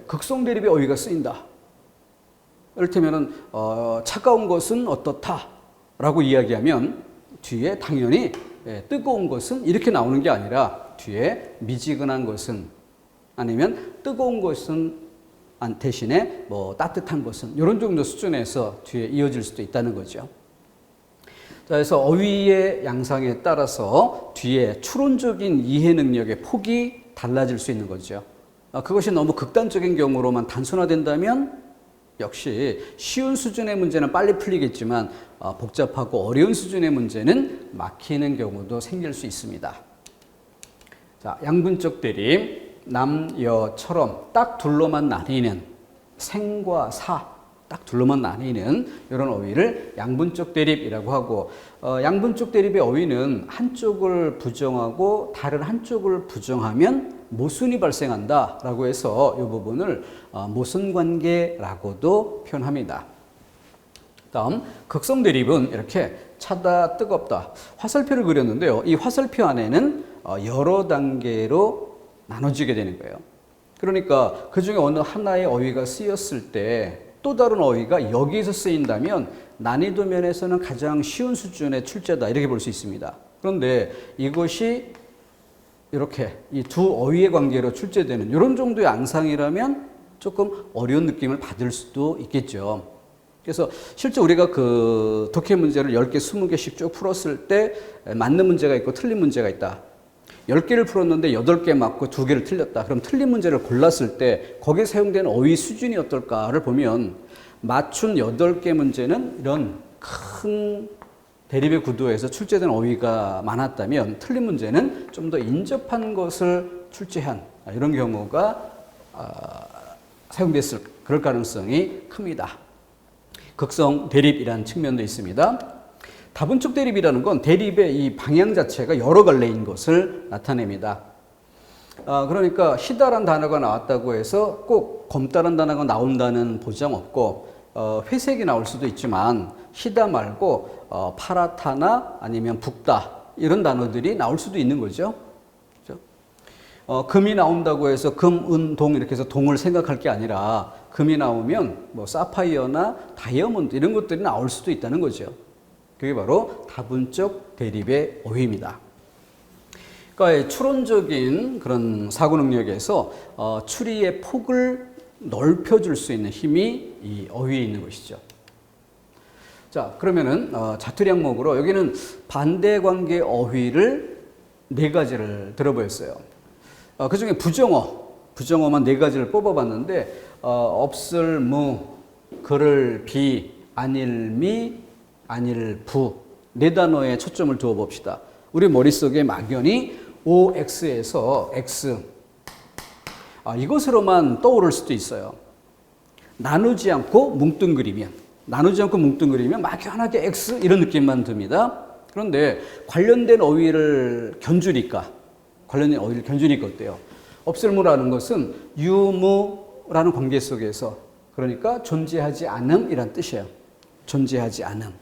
극성 대립의 어휘가 쓰인다. 이를테면은 차가운 것은 어떻다라고 이야기하면 뒤에 당연히 뜨거운 것은 이렇게 나오는 게 아니라 뒤에 미지근한 것은 아니면 뜨거운 것은 대신에 뭐 따뜻한 것은 이런 정도 수준에서 뒤에 이어질 수도 있다는 거죠. 자, 그래서 어휘의 양상에 따라서 뒤에 추론적인 이해 능력의 폭이 달라질 수 있는 거죠. 그것이 너무 극단적인 경우로만 단순화된다면 역시 쉬운 수준의 문제는 빨리 풀리겠지만 복잡하고 어려운 수준의 문제는 막히는 경우도 생길 수 있습니다. 자, 양분적 대립, 남, 여처럼 딱 둘로만 나뉘는 생과 사, 딱 둘로만 나뉘는 이런 어휘를 양분적 대립이라고 하고 양분적 대립의 어휘는 한쪽을 부정하고 다른 한쪽을 부정하면 모순이 발생한다라고 해서 이 부분을 모순관계라고도 표현합니다. 다음 극성 대립은 이렇게 차다, 뜨겁다 화살표를 그렸는데요. 이 화살표 안에는 여러 단계로 나눠지게 되는 거예요. 그러니까 그 중에 어느 하나의 어휘가 쓰였을 때 또 다른 어휘가 여기에서 쓰인다면 난이도 면에서는 가장 쉬운 수준의 출제다 이렇게 볼 수 있습니다. 그런데 이것이 이렇게 이 두 어휘의 관계로 출제되는 이런 정도의 앙상이라면 조금 어려운 느낌을 받을 수도 있겠죠. 그래서 실제 우리가 그 독해 문제를 10개, 20개씩 쭉 풀었을 때 맞는 문제가 있고 틀린 문제가 있다. 10개를 풀었는데 8개 맞고 2개를 틀렸다. 그럼 틀린 문제를 골랐을 때 거기에 사용된 어휘 수준이 어떨까를 보면 맞춘 8개 문제는 이런 큰 대립의 구도에서 출제된 어휘가 많았다면 틀린 문제는 좀 더 인접한 것을 출제한 이런 경우가 사용됐을 그럴 가능성이 큽니다. 극성 대립이라는 측면도 있습니다. 다분적 대립이라는 건 대립의 이 방향 자체가 여러 갈래인 것을 나타냅니다. 그러니까 희다란 단어가 나왔다고 해서 꼭 검다란 단어가 나온다는 보장 없고 회색이 나올 수도 있지만 희다 말고 파랗다나 아니면 붓다 이런 단어들이 나올 수도 있는 거죠. 그렇죠? 금이 나온다고 해서 금, 은, 동 이렇게 해서 동을 생각할 게 아니라 금이 나오면 뭐 사파이어나 다이아몬드 이런 것들이 나올 수도 있다는 거죠. 그게 바로 다분적 대립의 어휘입니다. 그러니까 추론적인 그런 사고 능력에서 추리의 폭을 넓혀줄 수 있는 힘이 이 어휘에 있는 것이죠. 자, 그러면은 자투리 항목으로 여기는 반대관계 어휘를 4가지를 들어보였어요. 그 중에 부정어만 4가지를 뽑아봤는데 없을 무, 그를 비, 아닐미, 아닐부 4단어에 초점을 두어 봅시다. 우리 머릿속에 막연히 OX에서 X 이것으로만 떠오를 수도 있어요. 나누지 않고 뭉뚱그리면 막연하게 X 이런 느낌만 듭니다. 그런데 관련된 어휘를 견주니까 어때요? 없을무라는 것은 유무라는 관계 속에서 그러니까 존재하지 않음이란 뜻이에요. 존재하지 않음.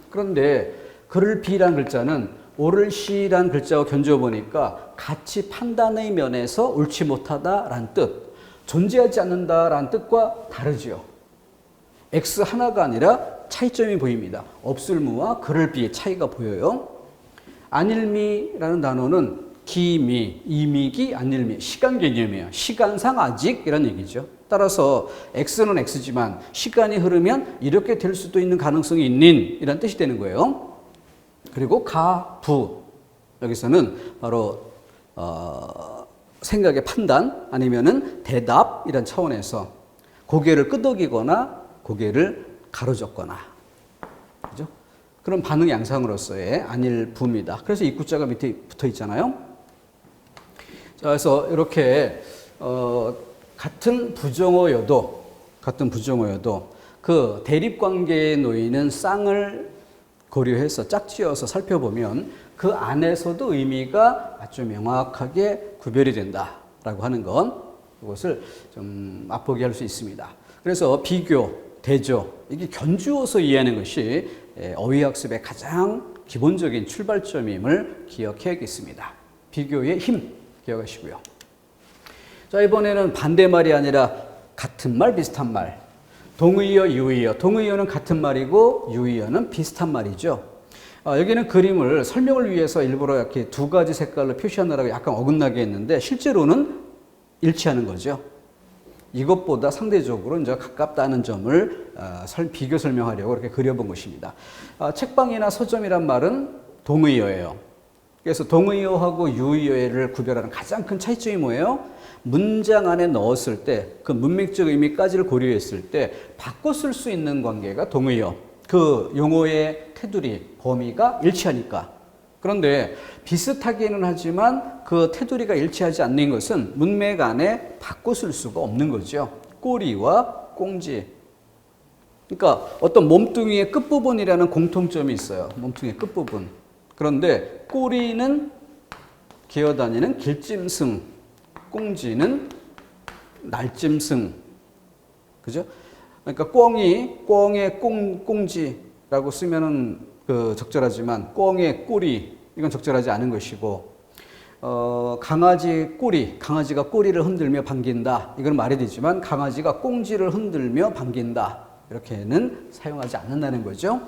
그런데 그를 비란 글자는 옳을 시란 글자와 견주어 보니까 가치 판단의 면에서 옳지 못하다라는 뜻, 존재하지 않는다라는 뜻과 다르지요. X 하나가 아니라 차이점이 보입니다. 없을무와 그를 비의 차이가 보여요. 안일미라는 단어는 기미, 이미기, 안일미, 시간 개념이에요. 시간상 아직 이런 얘기죠. 따라서 X는 X지만 시간이 흐르면 이렇게 될 수도 있는 가능성이 있는 이런 뜻이 되는 거예요. 그리고 가, 부 여기서는 바로 생각의 판단 아니면은 대답 이런 차원에서 고개를 끄덕이거나 고개를 가로젓거나 그죠? 그런 반응 양상으로서의 안일부입니다. 그래서 입구자가 밑에 붙어 있잖아요. 자, 그래서 이렇게 같은 부정어여도 그 대립 관계에 놓이는 쌍을 고려해서 짝지어서 살펴보면 그 안에서도 의미가 아주 명확하게 구별이 된다라고 하는 건 이것을 좀 맛보게 할 수 있습니다. 그래서 비교, 대조, 이게 견주어서 이해하는 것이 어휘학습의 가장 기본적인 출발점임을 기억해야겠습니다. 비교의 힘 기억하시고요. 자, 이번에는 반대말이 아니라 같은 말, 비슷한 말. 동의어, 유의어. 동의어는 같은 말이고 유의어는 비슷한 말이죠. 여기는 그림을 설명을 위해서 일부러 이렇게 두 가지 색깔로 표시하느라고 약간 어긋나게 했는데 실제로는 일치하는 거죠. 이것보다 상대적으로 이제 가깝다는 점을 비교 설명하려고 이렇게 그려본 것입니다. 책방이나 서점이란 말은 동의어예요. 그래서 동의어하고 유의어를 구별하는 가장 큰 차이점이 뭐예요? 문장 안에 넣었을 때 그 문맥적 의미까지를 고려했을 때 바꿔 쓸 수 있는 관계가 동의어. 그 용어의 테두리, 범위가 일치하니까. 그런데 비슷하기는 하지만 그 테두리가 일치하지 않는 것은 문맥 안에 바꿔 쓸 수가 없는 거죠. 꼬리와 꽁지. 그러니까 어떤 몸뚱이의 끝부분이라는 공통점이 있어요. 몸뚱이의 끝부분. 그런데 꼬리는 기어다니는 길짐승, 꽁지는 날짐승. 그죠? 그러니까 꿩의 꽁지라고 쓰면은 적절하지만 꿩의 꼬리 이건 적절하지 않은 것이고 강아지가 꼬리를 흔들며 반긴다. 이건 말이 되지만 강아지가 꽁지를 흔들며 반긴다. 이렇게는 사용하지 않는다는 거죠.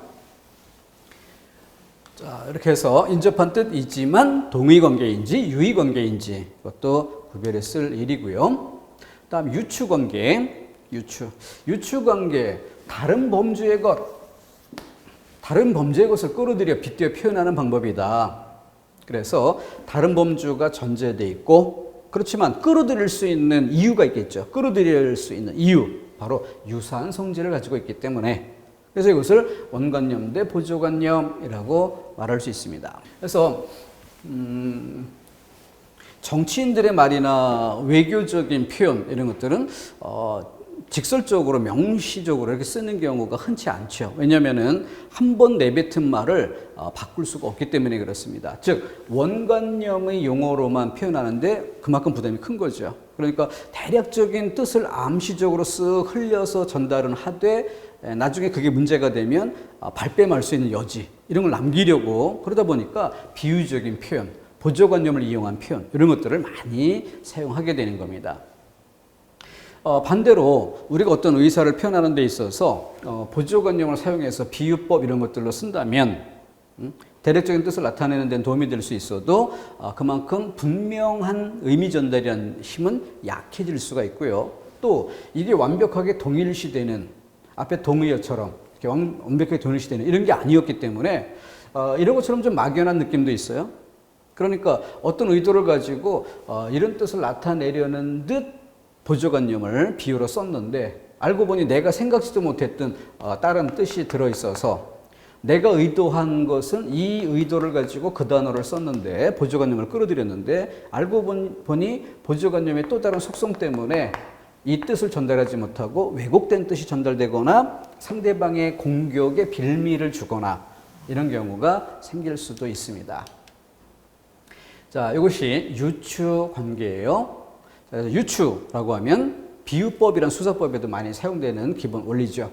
자, 이렇게 해서 인접한 뜻이지만 동의관계인지 유의관계인지 그것도 구별해 쓸 일이고요. 다음 유추관계. 유추관계. 다른 범주의 것을 끌어들여 빗대어 표현하는 방법이다. 그래서 다른 범주가 전제되어 있고 그렇지만 끌어들일 수 있는 이유가 있겠죠. 끌어들일 수 있는 이유. 바로 유사한 성질을 가지고 있기 때문에 그래서 이것을 원관념 대 보조관념이라고 말할 수 있습니다. 그래서 정치인들의 말이나 외교적인 표현 이런 것들은 직설적으로 명시적으로 이렇게 쓰는 경우가 흔치 않죠. 왜냐하면은 한 번 내뱉은 말을 바꿀 수가 없기 때문에 그렇습니다. 즉 원관념의 용어로만 표현하는데 그만큼 부담이 큰 거죠. 그러니까 대략적인 뜻을 암시적으로 쓱 흘려서 전달은 하되 나중에 그게 문제가 되면 발뺌할 수 있는 여지 이런 걸 남기려고 그러다 보니까 비유적인 표현, 보조관념을 이용한 표현 이런 것들을 많이 사용하게 되는 겁니다. 반대로 우리가 어떤 의사를 표현하는 데 있어서 보조관념을 사용해서 비유법 이런 것들로 쓴다면 대략적인 뜻을 나타내는 데는 도움이 될 수 있어도 그만큼 분명한 의미 전달이라는 힘은 약해질 수가 있고요. 또 이게 완벽하게 동일시되는 앞에 동의어처럼 이렇게 완벽하게 동일시되는 이런 게 아니었기 때문에 이런 것처럼 좀 막연한 느낌도 있어요. 그러니까 어떤 의도를 가지고 이런 뜻을 나타내려는 듯 보조관념을 비유로 썼는데 알고 보니 내가 생각지도 못했던 다른 뜻이 들어있어서 내가 의도한 것은 이 의도를 가지고 그 단어를 썼는데 보조관념을 끌어들였는데 알고 보니 보조관념의 또 다른 속성 때문에 이 뜻을 전달하지 못하고 왜곡된 뜻이 전달되거나 상대방의 공격에 빌미를 주거나 이런 경우가 생길 수도 있습니다. 자, 이것이 유추 관계예요. 그래서 유추라고 하면 비유법이란 수사법에도 많이 사용되는 기본 원리죠.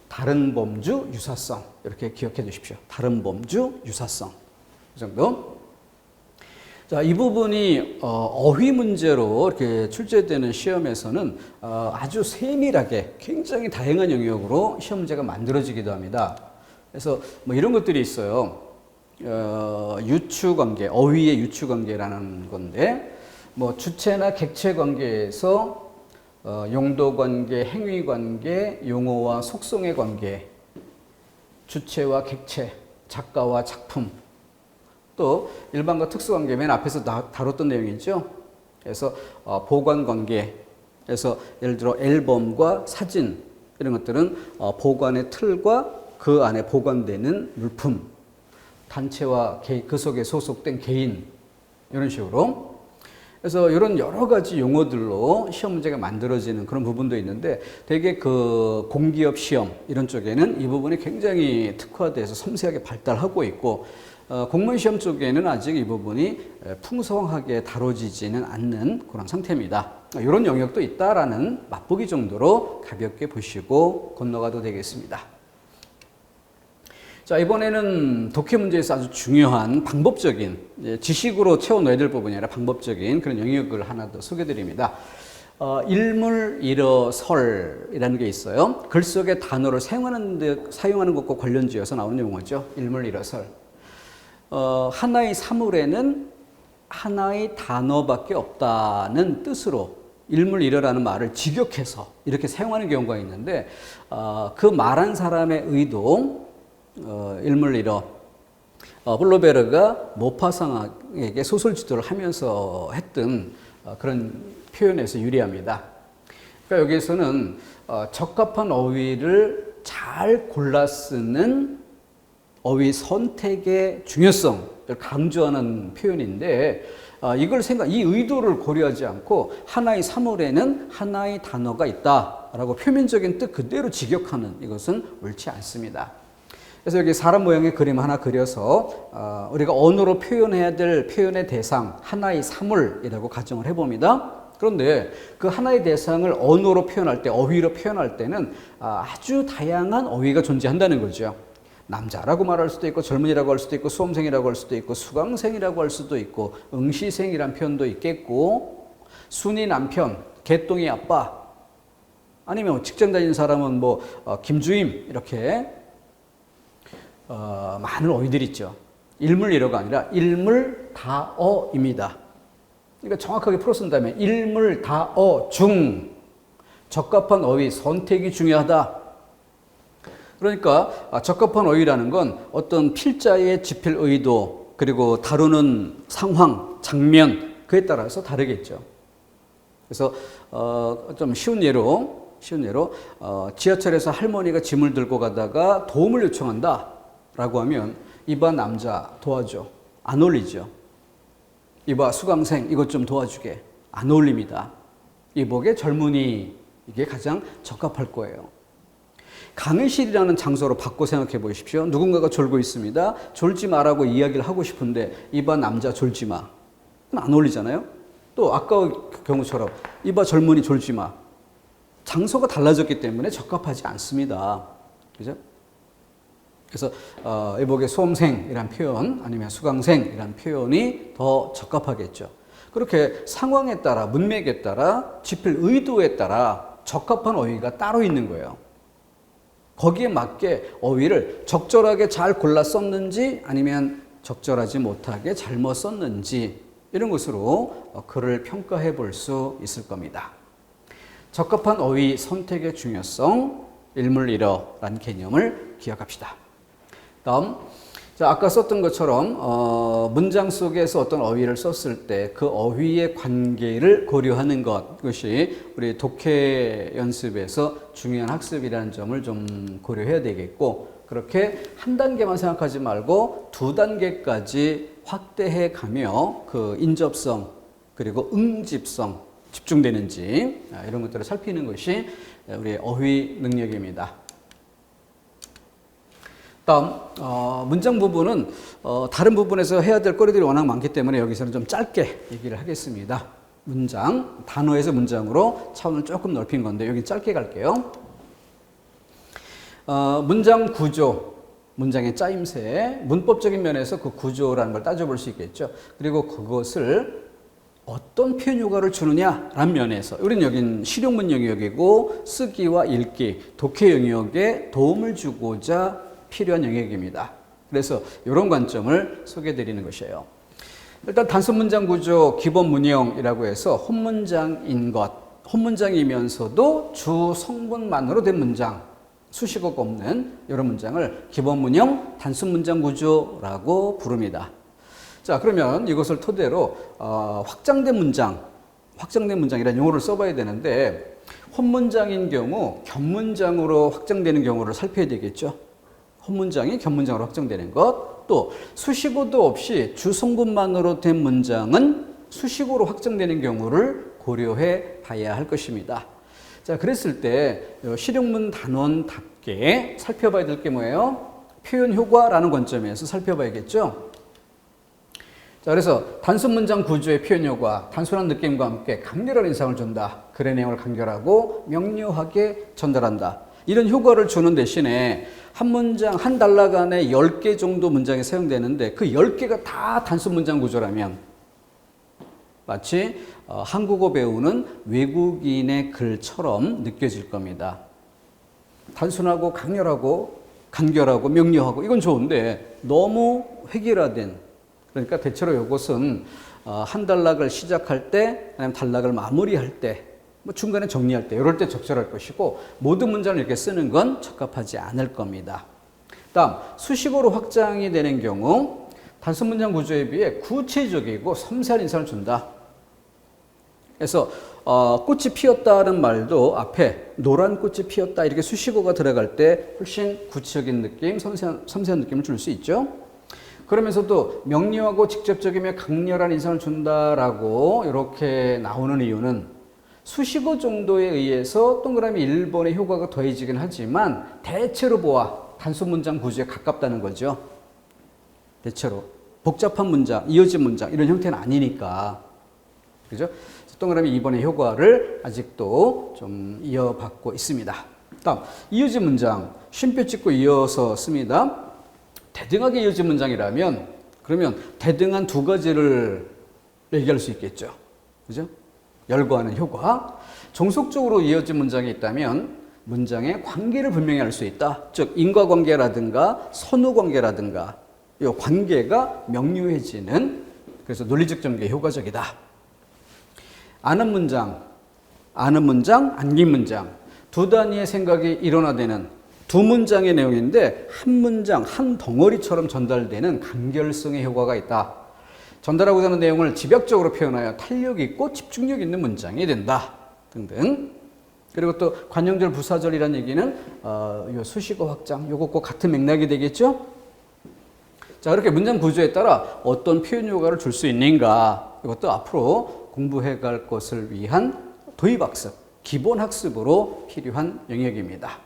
다른 범주, 유사성 이렇게 기억해 주십시오. 다른 범주, 유사성 이 정도. 자, 이 부분이 어휘 문제로 이렇게 출제되는 시험에서는 아주 세밀하게 굉장히 다양한 영역으로 시험 문제가 만들어지기도 합니다. 그래서 뭐 이런 것들이 있어요. 유추관계, 어휘의 유추관계라는 건데 뭐 주체나 객체 관계에서 용도관계, 행위관계, 용어와 속성의 관계, 주체와 객체, 작가와 작품, 또 일반과 특수관계 맨 앞에서 다뤘던 내용이죠. 그래서 보관관계, 그래서 예를 들어 앨범과 사진 이런 것들은 보관의 틀과 그 안에 보관되는 물품, 단체와 그 속에 소속된 개인 이런 식으로 그래서 이런 여러 가지 용어들로 시험 문제가 만들어지는 그런 부분도 있는데 되게 그 공기업 시험 이런 쪽에는 이 부분이 굉장히 특화돼서 섬세하게 발달하고 있고 공무원 시험 쪽에는 아직 이 부분이 풍성하게 다뤄지지는 않는 그런 상태입니다. 이런 영역도 있다라는 맛보기 정도로 가볍게 보시고 건너가도 되겠습니다. 자, 이번에는 독해 문제에서 아주 중요한 방법적인, 지식으로 채워넣어야 될 부분이 아니라 방법적인 그런 영역을 하나 더 소개드립니다. 일물, 일어설이라는 게 있어요. 글 속의 단어를 사용하는 것과 관련지어서 나오는 용어죠. 일물, 일어설. 하나의 사물에는 하나의 단어밖에 없다는 뜻으로 일물, 일어라는 말을 직역해서 이렇게 사용하는 경우가 있는데, 그 말한 사람의 의도, 일물, 일어, 플로베르가 모파상에게 소설 지도를 하면서 했던 그런 표현에서 유리합니다. 그러니까 여기에서는 적합한 어휘를 잘 골라 쓰는 어휘 선택의 중요성을 강조하는 표현인데, 이 의도를 고려하지 않고 하나의 사물에는 하나의 단어가 있다라고 표면적인 뜻 그대로 직역하는 이것은 옳지 않습니다. 그래서 여기 사람 모양의 그림 하나 그려서 우리가 언어로 표현해야 될 표현의 대상, 하나의 사물이라고 가정을 해봅니다. 그런데 그 하나의 대상을 언어로 표현할 때, 어휘로 표현할 때는 아주 다양한 어휘가 존재한다는 거죠. 남자라고 말할 수도 있고, 젊은이라고 할 수도 있고, 수험생이라고 할 수도 있고, 수강생이라고 할 수도 있고, 응시생이란 표현도 있겠고, 순이 남편, 개똥이 아빠, 아니면 직장 다니는 사람은 김주임, 이렇게 많은 어휘들이 있죠. 일물일어가 아니라 일물다어입니다. 그러니까 정확하게 풀어 쓴다면 일물다어 중 적합한 어휘 선택이 중요하다. 그러니까 적합한 어휘라는 건 어떤 필자의 집필 의도, 그리고 다루는 상황, 장면, 그에 따라서 다르겠죠. 그래서 좀 쉬운 예로 지하철에서 할머니가 짐을 들고 가다가 도움을 요청한다 라고 하면, 이봐 남자 도와줘, 안 어울리죠. 이봐 수강생 이것 좀 도와주게, 안 어울립니다. 이보게 젊은이, 이게 가장 적합할 거예요. 강의실이라는 장소로 바꿔 생각해 보십시오. 누군가가 졸고 있습니다. 졸지 마라고 이야기를 하고 싶은데, 이봐 남자 졸지 마, 안 어울리잖아요. 또 아까 경우처럼 이봐 젊은이 졸지 마, 장소가 달라졌기 때문에 적합하지 않습니다. 그죠? 그래서 이보게 수험생이란 표현, 아니면 수강생이란 표현이 더 적합하겠죠. 그렇게 상황에 따라, 문맥에 따라, 집필 의도에 따라 적합한 어휘가 따로 있는 거예요. 거기에 맞게 어휘를 적절하게 잘 골라 썼는지, 아니면 적절하지 못하게 잘못 썼는지, 이런 것으로 글을 평가해 볼 수 있을 겁니다. 적합한 어휘 선택의 중요성, 일물일어라는 개념을 기억합시다. 다음, 아까 썼던 것처럼 문장 속에서 어떤 어휘를 썼을 때 그 어휘의 관계를 고려하는 것, 그것이 우리 독해 연습에서 중요한 학습이라는 점을 좀 고려해야 되겠고, 그렇게 한 단계만 생각하지 말고 두 단계까지 확대해 가며 그 인접성 그리고 응집성 집중되는지, 이런 것들을 살피는 것이 우리의 어휘 능력입니다. 다음, 문장 부분은 다른 부분에서 해야 될 거리들이 워낙 많기 때문에 여기서는 좀 짧게 얘기를 하겠습니다. 문장, 단어에서 문장으로 차원을 조금 넓힌 건데 여기 짧게 갈게요. 문장 구조, 문장의 짜임새, 문법적인 면에서 그 구조라는 걸 따져볼 수 있겠죠. 그리고 그것을 어떤 표현 효과를 주느냐라는 면에서 우리는 여긴 실용문 영역이고, 쓰기와 읽기, 독해 영역에 도움을 주고자 필요한 영역입니다. 그래서 이런 관점을 소개해 드리는 것이에요. 일단 단순 문장 구조 기본 문형이라고 해서 혼문장인 것, 혼문장이면서도 주 성분만으로 된 문장, 수식어가 없는 이런 문장을 기본 문형 단순 문장 구조라고 부릅니다. 자, 그러면 이것을 토대로 확장된 문장이라는 용어를 써봐야 되는데, 혼문장인 경우 견문장으로 확장되는 경우를 살펴야 되겠죠. 혼문장이 견문장으로 확장되는 것, 또 수식어도 없이 주성분만으로 된 문장은 수식어로 확장되는 경우를 고려해 봐야 할 것입니다. 자, 그랬을 때 실용문 단원답게 살펴봐야 될 게 뭐예요? 표현 효과라는 관점에서 살펴봐야겠죠. 자, 그래서 단순 문장 구조의 표현 효과, 단순한 느낌과 함께 강렬한 인상을 준다. 글의 내용을 간결하고 명료하게 전달한다. 이런 효과를 주는 대신에 한 문장, 한 단락 안에 10개 정도 문장이 사용되는데 그 10개가 다 단순 문장 구조라면 마치 한국어 배우는 외국인의 글처럼 느껴질 겁니다. 단순하고 강렬하고 간결하고 명료하고 이건 좋은데 너무 획일화된, 그러니까 대체로 이것은 한 단락을 시작할 때 아니면 단락을 마무리할 때 뭐 중간에 정리할 때 이럴 때 적절할 것이고 모든 문장을 이렇게 쓰는 건 적합하지 않을 겁니다. 다음 수식어로 확장이 되는 경우 단순 문장 구조에 비해 구체적이고 섬세한 인상을 준다. 그래서 꽃이 피었다는 말도 앞에 노란 꽃이 피었다 이렇게 수식어가 들어갈 때 훨씬 구체적인 느낌, 섬세한 느낌을 줄 수 있죠. 그러면서도 명료하고 직접적이며 강렬한 인상을 준다라고 이렇게 나오는 이유는 수식어 정도에 의해서 동그라미 1번의 효과가 더해지긴 하지만 대체로 보아 단순 문장 구조에 가깝다는 거죠. 대체로 복잡한 문장, 이어진 문장 이런 형태는 아니니까. 그죠? 동그라미 2번의 효과를 아직도 좀 이어받고 있습니다. 다음 이어진 문장, 쉼표 찍고 이어서 씁니다. 대등하게 이어진 문장이라면 그러면 대등한 두 가지를 얘기할 수 있겠죠. 그죠? 열거하는 효과. 종속적으로 이어진 문장이 있다면 문장의 관계를 분명히 알 수 있다. 즉 인과관계라든가 선후관계라든가 이 관계가 명료해지는, 그래서 논리적 전개에 효과적이다. 아는 문장, 안긴 문장 두 단위의 생각이 일원화되는 두 문장의 내용인데 한 문장, 한 덩어리처럼 전달되는 간결성의 효과가 있다. 전달하고자 하는 내용을 집약적으로 표현하여 탄력 있고 집중력 있는 문장이 된다. 등등. 그리고 또 관용절, 부사절이라는 얘기는 요 수식어 확장, 요것과 같은 맥락이 되겠죠? 자, 그렇게 문장 구조에 따라 어떤 표현 효과를 줄 수 있는가? 이것도 앞으로 공부해 갈 것을 위한 도입학습, 기본 학습으로 필요한 영역입니다.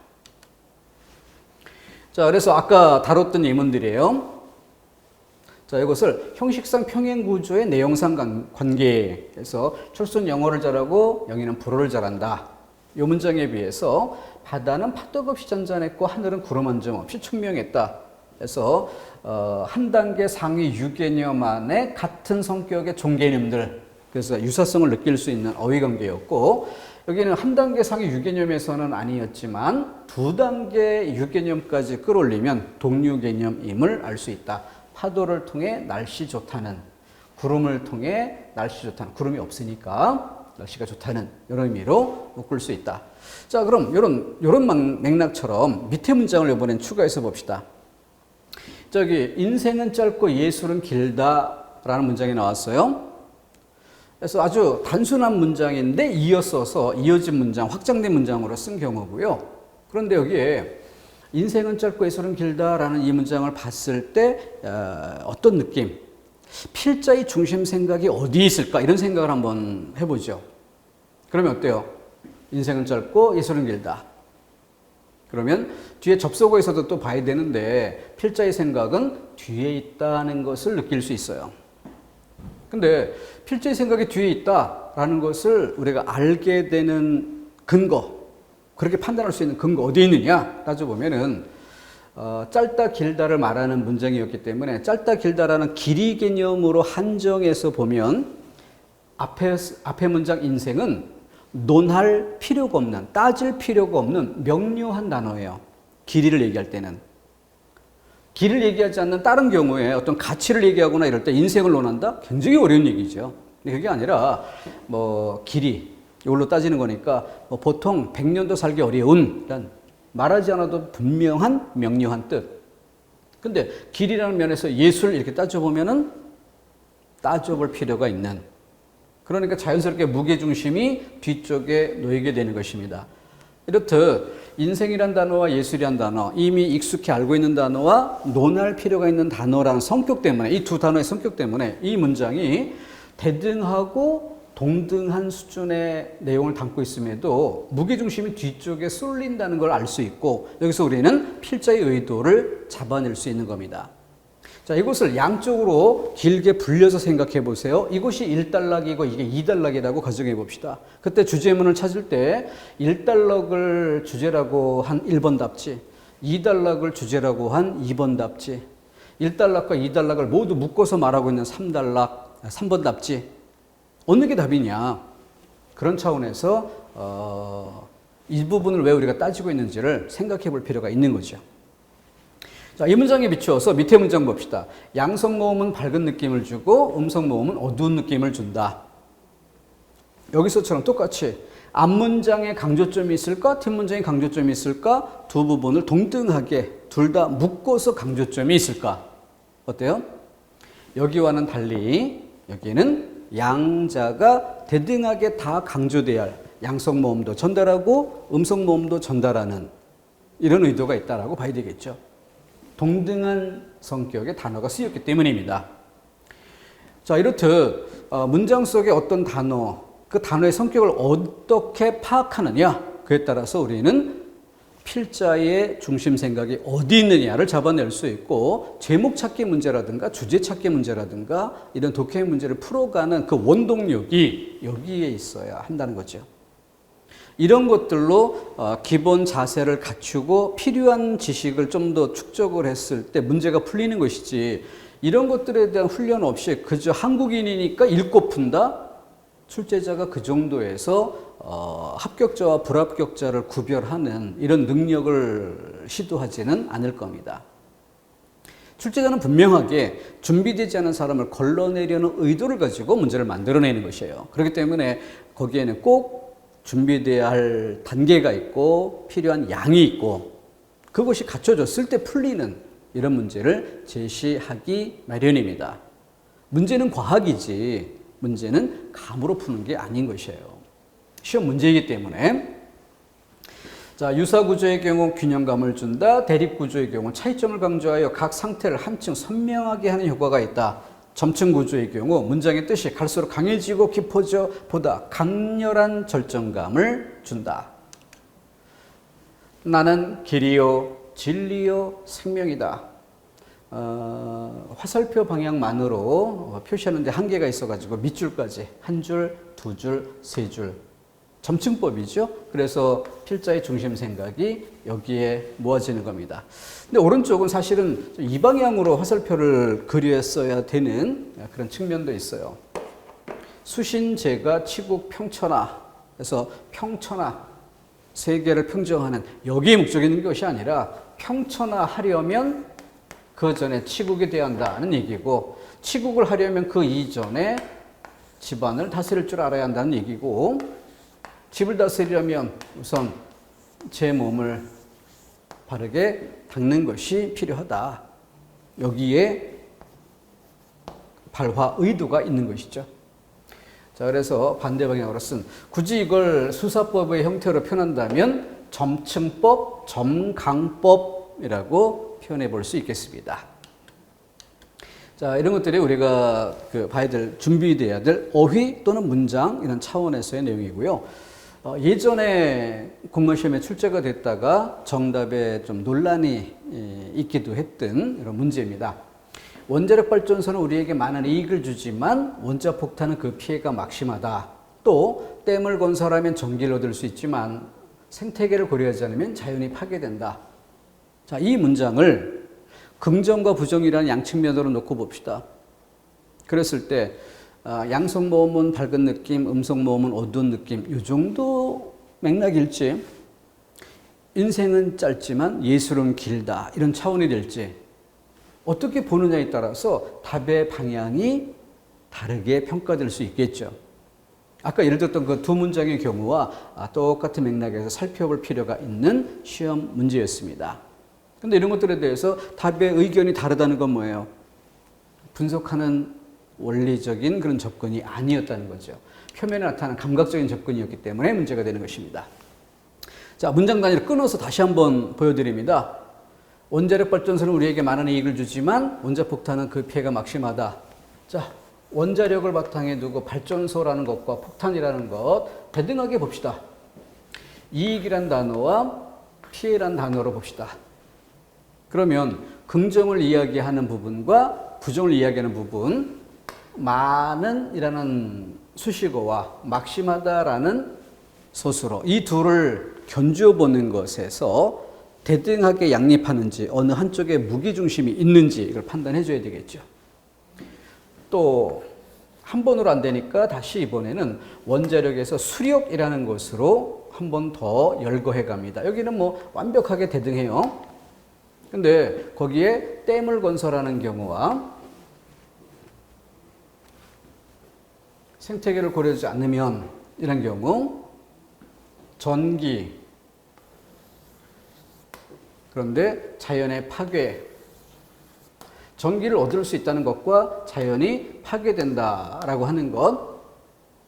자, 그래서 아까 다뤘던 예문들이에요. 자, 이것을 형식상 평행 구조의 내용상 관계에서 철수는 영어를 잘하고 영희는 불어를 잘한다. 이 문장에 비해서 바다는 파도가 없이 잔잔했고 하늘은 구름 한 점 없이 청명했다. 그래서 한 단계 상위 유개념 안에 같은 성격의 종개념들, 그래서 유사성을 느낄 수 있는 어휘관계였고 여기는 한 단계 상위 유개념에서는 아니었지만 두 단계 유개념까지 끌어올리면 동류개념임을 알 수 있다. 파도를 통해 날씨 좋다는, 구름을 통해 날씨 좋다는, 구름이 없으니까 날씨가 좋다는 이런 의미로 묶을 수 있다. 자, 그럼 이런 맥락처럼 밑에 문장을 이번엔 추가해서 봅시다. 저기 인생은 짧고 예술은 길다라는 문장이 나왔어요. 그래서 아주 단순한 문장인데 이어서서 이어진 문장, 확장된 문장으로 쓴 경우고요. 그런데 여기에 인생은 짧고 예술은 길다라는 이 문장을 봤을 때 어떤 느낌? 필자의 중심 생각이 어디에 있을까? 이런 생각을 한번 해보죠. 그러면 어때요? 인생은 짧고 예술은 길다. 그러면 뒤에 접속어에서도 또 봐야 되는데 필자의 생각은 뒤에 있다는 것을 느낄 수 있어요. 근데 필자의 생각이 뒤에 있다라는 것을 우리가 알게 되는 근거, 그렇게 판단할 수 있는 근거 어디에 있느냐 따져보면은 짧다 길다를 말하는 문장이었기 때문에 짧다 길다라는 길이 개념으로 한정해서 보면 앞에 문장 인생은 논할 필요가 없는, 따질 필요가 없는 명료한 단어예요. 길이를 얘기할 때는. 길을 얘기하지 않는 다른 경우에 어떤 가치를 얘기하거나 이럴 때 인생을 논한다? 굉장히 어려운 얘기죠. 근데 그게 아니라 길이 이걸로 따지는 거니까 보통 100년도 살기 어려운, 말하지 않아도 분명한 명료한 뜻. 근데 길이라는 면에서 예술 이렇게 따져보면은 따져볼 필요가 있는, 그러니까 자연스럽게 무게중심이 뒤쪽에 놓이게 되는 것입니다. 이렇듯 인생이란 단어와 예술이란 단어, 이미 익숙히 알고 있는 단어와 논할 필요가 있는 단어라는 성격 때문에, 이 두 단어의 성격 때문에 이 문장이 대등하고 동등한 수준의 내용을 담고 있음에도 무게중심이 뒤쪽에 쏠린다는 걸 알 수 있고, 여기서 우리는 필자의 의도를 잡아낼 수 있는 겁니다. 자, 이것을 양쪽으로 길게 불려서 생각해 보세요. 이것이 1단락이고 이게 2단락이라고 가정해 봅시다. 그때 주제문을 찾을 때 1단락을 주제라고 한 1번 답지, 2단락을 주제라고 한 2번 답지, 1단락과 2단락을 모두 묶어서 말하고 있는 3번 답지. 어느 게 답이냐? 그런 차원에서 이 부분을 왜 우리가 따지고 있는지를 생각해 볼 필요가 있는 거죠. 자, 이 문장에 비추어서 밑에 문장 봅시다. 양성 모음은 밝은 느낌을 주고 음성 모음은 어두운 느낌을 준다. 여기서처럼 똑같이 앞문장에 강조점이 있을까? 뒷문장에 강조점이 있을까? 두 부분을 동등하게 둘 다 묶어서 강조점이 있을까? 어때요? 여기와는 달리 여기는 양자가 대등하게 다 강조돼야 할 양성 모음도 전달하고 음성 모음도 전달하는 이런 의도가 있다라고 봐야 되겠죠. 동등한 성격의 단어가 쓰였기 때문입니다. 자, 이렇듯 문장 속의 어떤 단어, 그 단어의 성격을 어떻게 파악하느냐, 그에 따라서 우리는 필자의 중심 생각이 어디 있느냐를 잡아낼 수 있고, 제목 찾기 문제라든가 주제 찾기 문제라든가 이런 독해 문제를 풀어가는 그 원동력이 여기에 있어야 한다는 거죠. 이런 것들로 기본 자세를 갖추고 필요한 지식을 좀 더 축적을 했을 때 문제가 풀리는 것이지, 이런 것들에 대한 훈련 없이 그저 한국인이니까 읽고 푼다? 출제자가 그 정도에서 합격자와 불합격자를 구별하는 이런 능력을 시도하지는 않을 겁니다. 출제자는 분명하게 준비되지 않은 사람을 걸러내려는 의도를 가지고 문제를 만들어내는 것이에요. 그렇기 때문에 거기에는 꼭 준비되어야 할 단계가 있고 필요한 양이 있고 그것이 갖춰졌을 때 풀리는 이런 문제를 제시하기 마련입니다. 문제는 과학이지 문제는 감으로 푸는 게 아닌 것이에요. 시험 문제이기 때문에. 자, 유사구조의 경우 균형감을 준다. 대립구조의 경우 차이점을 강조하여 각 상태를 한층 선명하게 하는 효과가 있다. 점층구조의 경우 문장의 뜻이 갈수록 강해지고 깊어져 보다 강렬한 절정감을 준다. 나는 길이요 진리요 생명이다. 화살표 방향만으로 표시하는데 한계가 있어가지고 밑줄까지 한 줄, 두 줄, 세 줄 점층법이죠. 그래서 필자의 중심 생각이 여기에 모아지는 겁니다. 근데 오른쪽은 사실은 이 방향으로 화살표를 그렸어야 되는 그런 측면도 있어요. 수신제가 치국 평천하, 그래서 평천하, 세계를 평정하는 여기에 목적이 있는 것이 아니라 평천하하려면 그 전에 치국이 되어야 한다는 얘기고, 치국을 하려면 그 이전에 집안을 다스릴 줄 알아야 한다는 얘기고, 집을 다스리려면 우선 제 몸을 바르게 닦는 것이 필요하다. 여기에 발화 의도가 있는 것이죠. 자, 그래서 반대 방향으로 쓴, 굳이 이걸 수사법의 형태로 표현한다면 점층법, 점강법이라고 표현해 볼 수 있겠습니다. 자, 이런 것들이 우리가 봐야 될, 준비돼야 될 어휘 또는 문장 이런 차원에서의 내용이고요. 예전에 공무원시험에 출제가 됐다가 정답에 좀 논란이 있기도 했던 이런 문제입니다. 원자력 발전소는 우리에게 많은 이익을 주지만 원자 폭탄은 그 피해가 막심하다. 또 댐을 건설하면 전기를 얻을 수 있지만 생태계를 고려하지 않으면 자연이 파괴된다. 자, 이 문장을 긍정과 부정이라는 양측면으로 놓고 봅시다. 그랬을 때 양성 모음은 밝은 느낌, 음성 모음은 어두운 느낌, 이 정도 맥락일지, 인생은 짧지만 예술은 길다, 이런 차원이 될지, 어떻게 보느냐에 따라서 답의 방향이 다르게 평가될 수 있겠죠. 아까 예를 들었던 그 두 문장의 경우와 똑같은 맥락에서 살펴볼 필요가 있는 시험 문제였습니다. 그런데 이런 것들에 대해서 답의 의견이 다르다는 건 뭐예요? 분석하는 원리적인 그런 접근이 아니었다는 거죠. 표면에 나타나는 감각적인 접근이었기 때문에 문제가 되는 것입니다. 자, 문장 단위를 끊어서 다시 한번 보여드립니다. 원자력 발전소는 우리에게 많은 이익을 주지만 원자폭탄은 그 피해가 막심하다. 자, 원자력을 바탕에 두고 발전소라는 것과 폭탄이라는 것 대등하게 봅시다. 이익이란 단어와 피해란 단어로 봅시다. 그러면 긍정을 이야기하는 부분과 부정을 이야기하는 부분, 많은이라는 수식어와 막심하다라는 소수로 이 둘을 견주어 보는 것에서 대등하게 양립하는지 어느 한쪽에 무게중심이 있는지 이걸 판단해 줘야 되겠죠. 또 한 번으로 안 되니까 다시 이번에는 원자력에서 수력이라는 것으로 한 번 더 열거해 갑니다. 여기는 뭐 완벽하게 대등해요. 근데 거기에 댐을 건설하는 경우와 생태계를 고려하지 않으면 이런 경우 전기, 그런데 자연의 파괴, 전기를 얻을 수 있다는 것과 자연이 파괴된다라고 하는 것,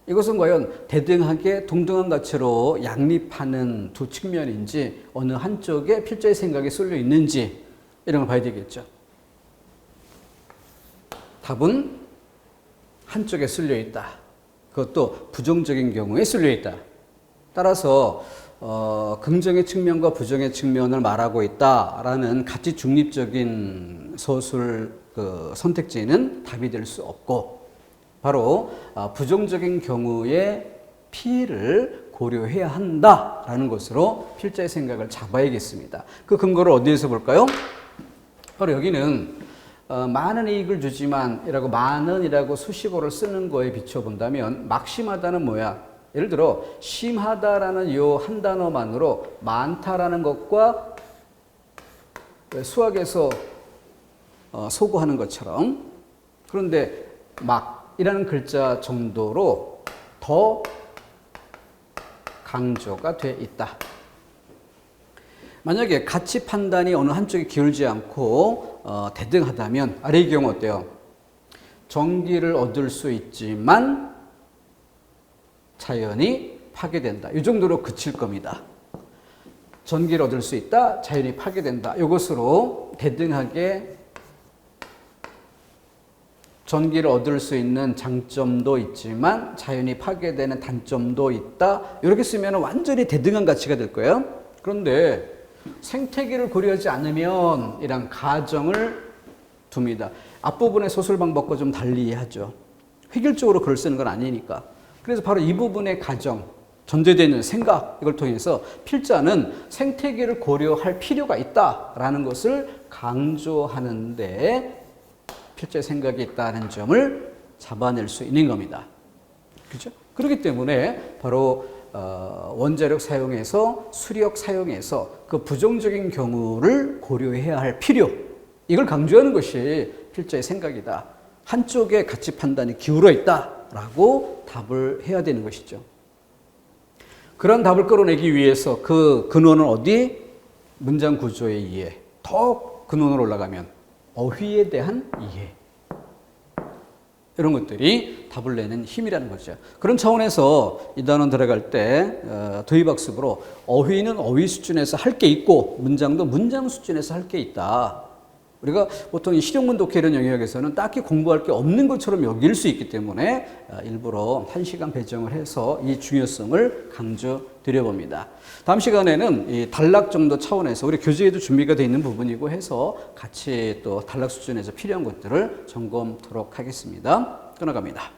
이것은 과연 대등하게 동등한 가치로 양립하는 두 측면인지 어느 한쪽에 필자의 생각이 쏠려 있는지 이런 걸 봐야 되겠죠. 답은 한쪽에 쏠려 있다. 그것도 부정적인 경우에 쏠려 있다. 따라서 긍정의 측면과 부정의 측면을 말하고 있다라는 가치 중립적인 서술 선택지는 답이 될 수 없고, 바로 부정적인 경우에 피해를 고려해야 한다라는 것으로 필자의 생각을 잡아야겠습니다. 그 근거를 어디에서 볼까요? 바로 여기는 많은 이익을 주지만 이라고 많은이라고 수식어를 쓰는 거에 비춰본다면 막심하다는 뭐야? 예를 들어 심하다라는 요 한 단어만으로 많다라는 것과 수학에서 소구하는 것처럼, 그런데 막이라는 글자 정도로 더 강조가 돼 있다. 만약에 가치 판단이 어느 한쪽에 기울지 않고 대등하다면 아래의 경우 어때요? 전기를 얻을 수 있지만 자연이 파괴된다. 이 정도로 그칠 겁니다. 전기를 얻을 수 있다, 자연이 파괴된다. 이것으로 대등하게 전기를 얻을 수 있는 장점도 있지만 자연이 파괴되는 단점도 있다. 이렇게 쓰면 완전히 대등한 가치가 될 거예요. 그런데 생태계를 고려하지 않으면 이런 가정을 둡니다. 앞부분의 소술 방법과 좀 달리 하죠. 획일적으로 글을 쓰는 건 아니니까. 그래서 바로 이 부분의 가정, 전제되어 있는 생각, 이걸 통해서 필자는 생태계를 고려할 필요가 있다라는 것을 강조하는데 필자의 생각이 있다는 점을 잡아낼 수 있는 겁니다. 그렇죠? 그렇기 때문에 바로 원자력 사용에서 수력 사용에서 그 부정적인 경우를 고려해야 할 필요, 이걸 강조하는 것이 필자의 생각이다. 한쪽에 가치 판단이 기울어 있다라고 답을 해야 되는 것이죠. 그런 답을 끌어내기 위해서 그 근원은 어디? 문장 구조의 이해. 더 근원으로 올라가면 어휘에 대한 이해. 이런 것들이 답을 내는 힘이라는 거죠. 그런 차원에서 이 단원 들어갈 때 도입학습으로 어휘는 어휘 수준에서 할 게 있고 문장도 문장 수준에서 할 게 있다. 우리가 보통 이 실용문 독해 이런 영역에서는 딱히 공부할 게 없는 것처럼 여길 수 있기 때문에 일부러 1시간 배정을 해서 이 중요성을 강조드려봅니다. 다음 시간에는 이 단락 정도 차원에서 우리 교재에도 준비가 되어 있는 부분이고 해서 같이 또 단락 수준에서 필요한 것들을 점검토록 하겠습니다. 끊어갑니다.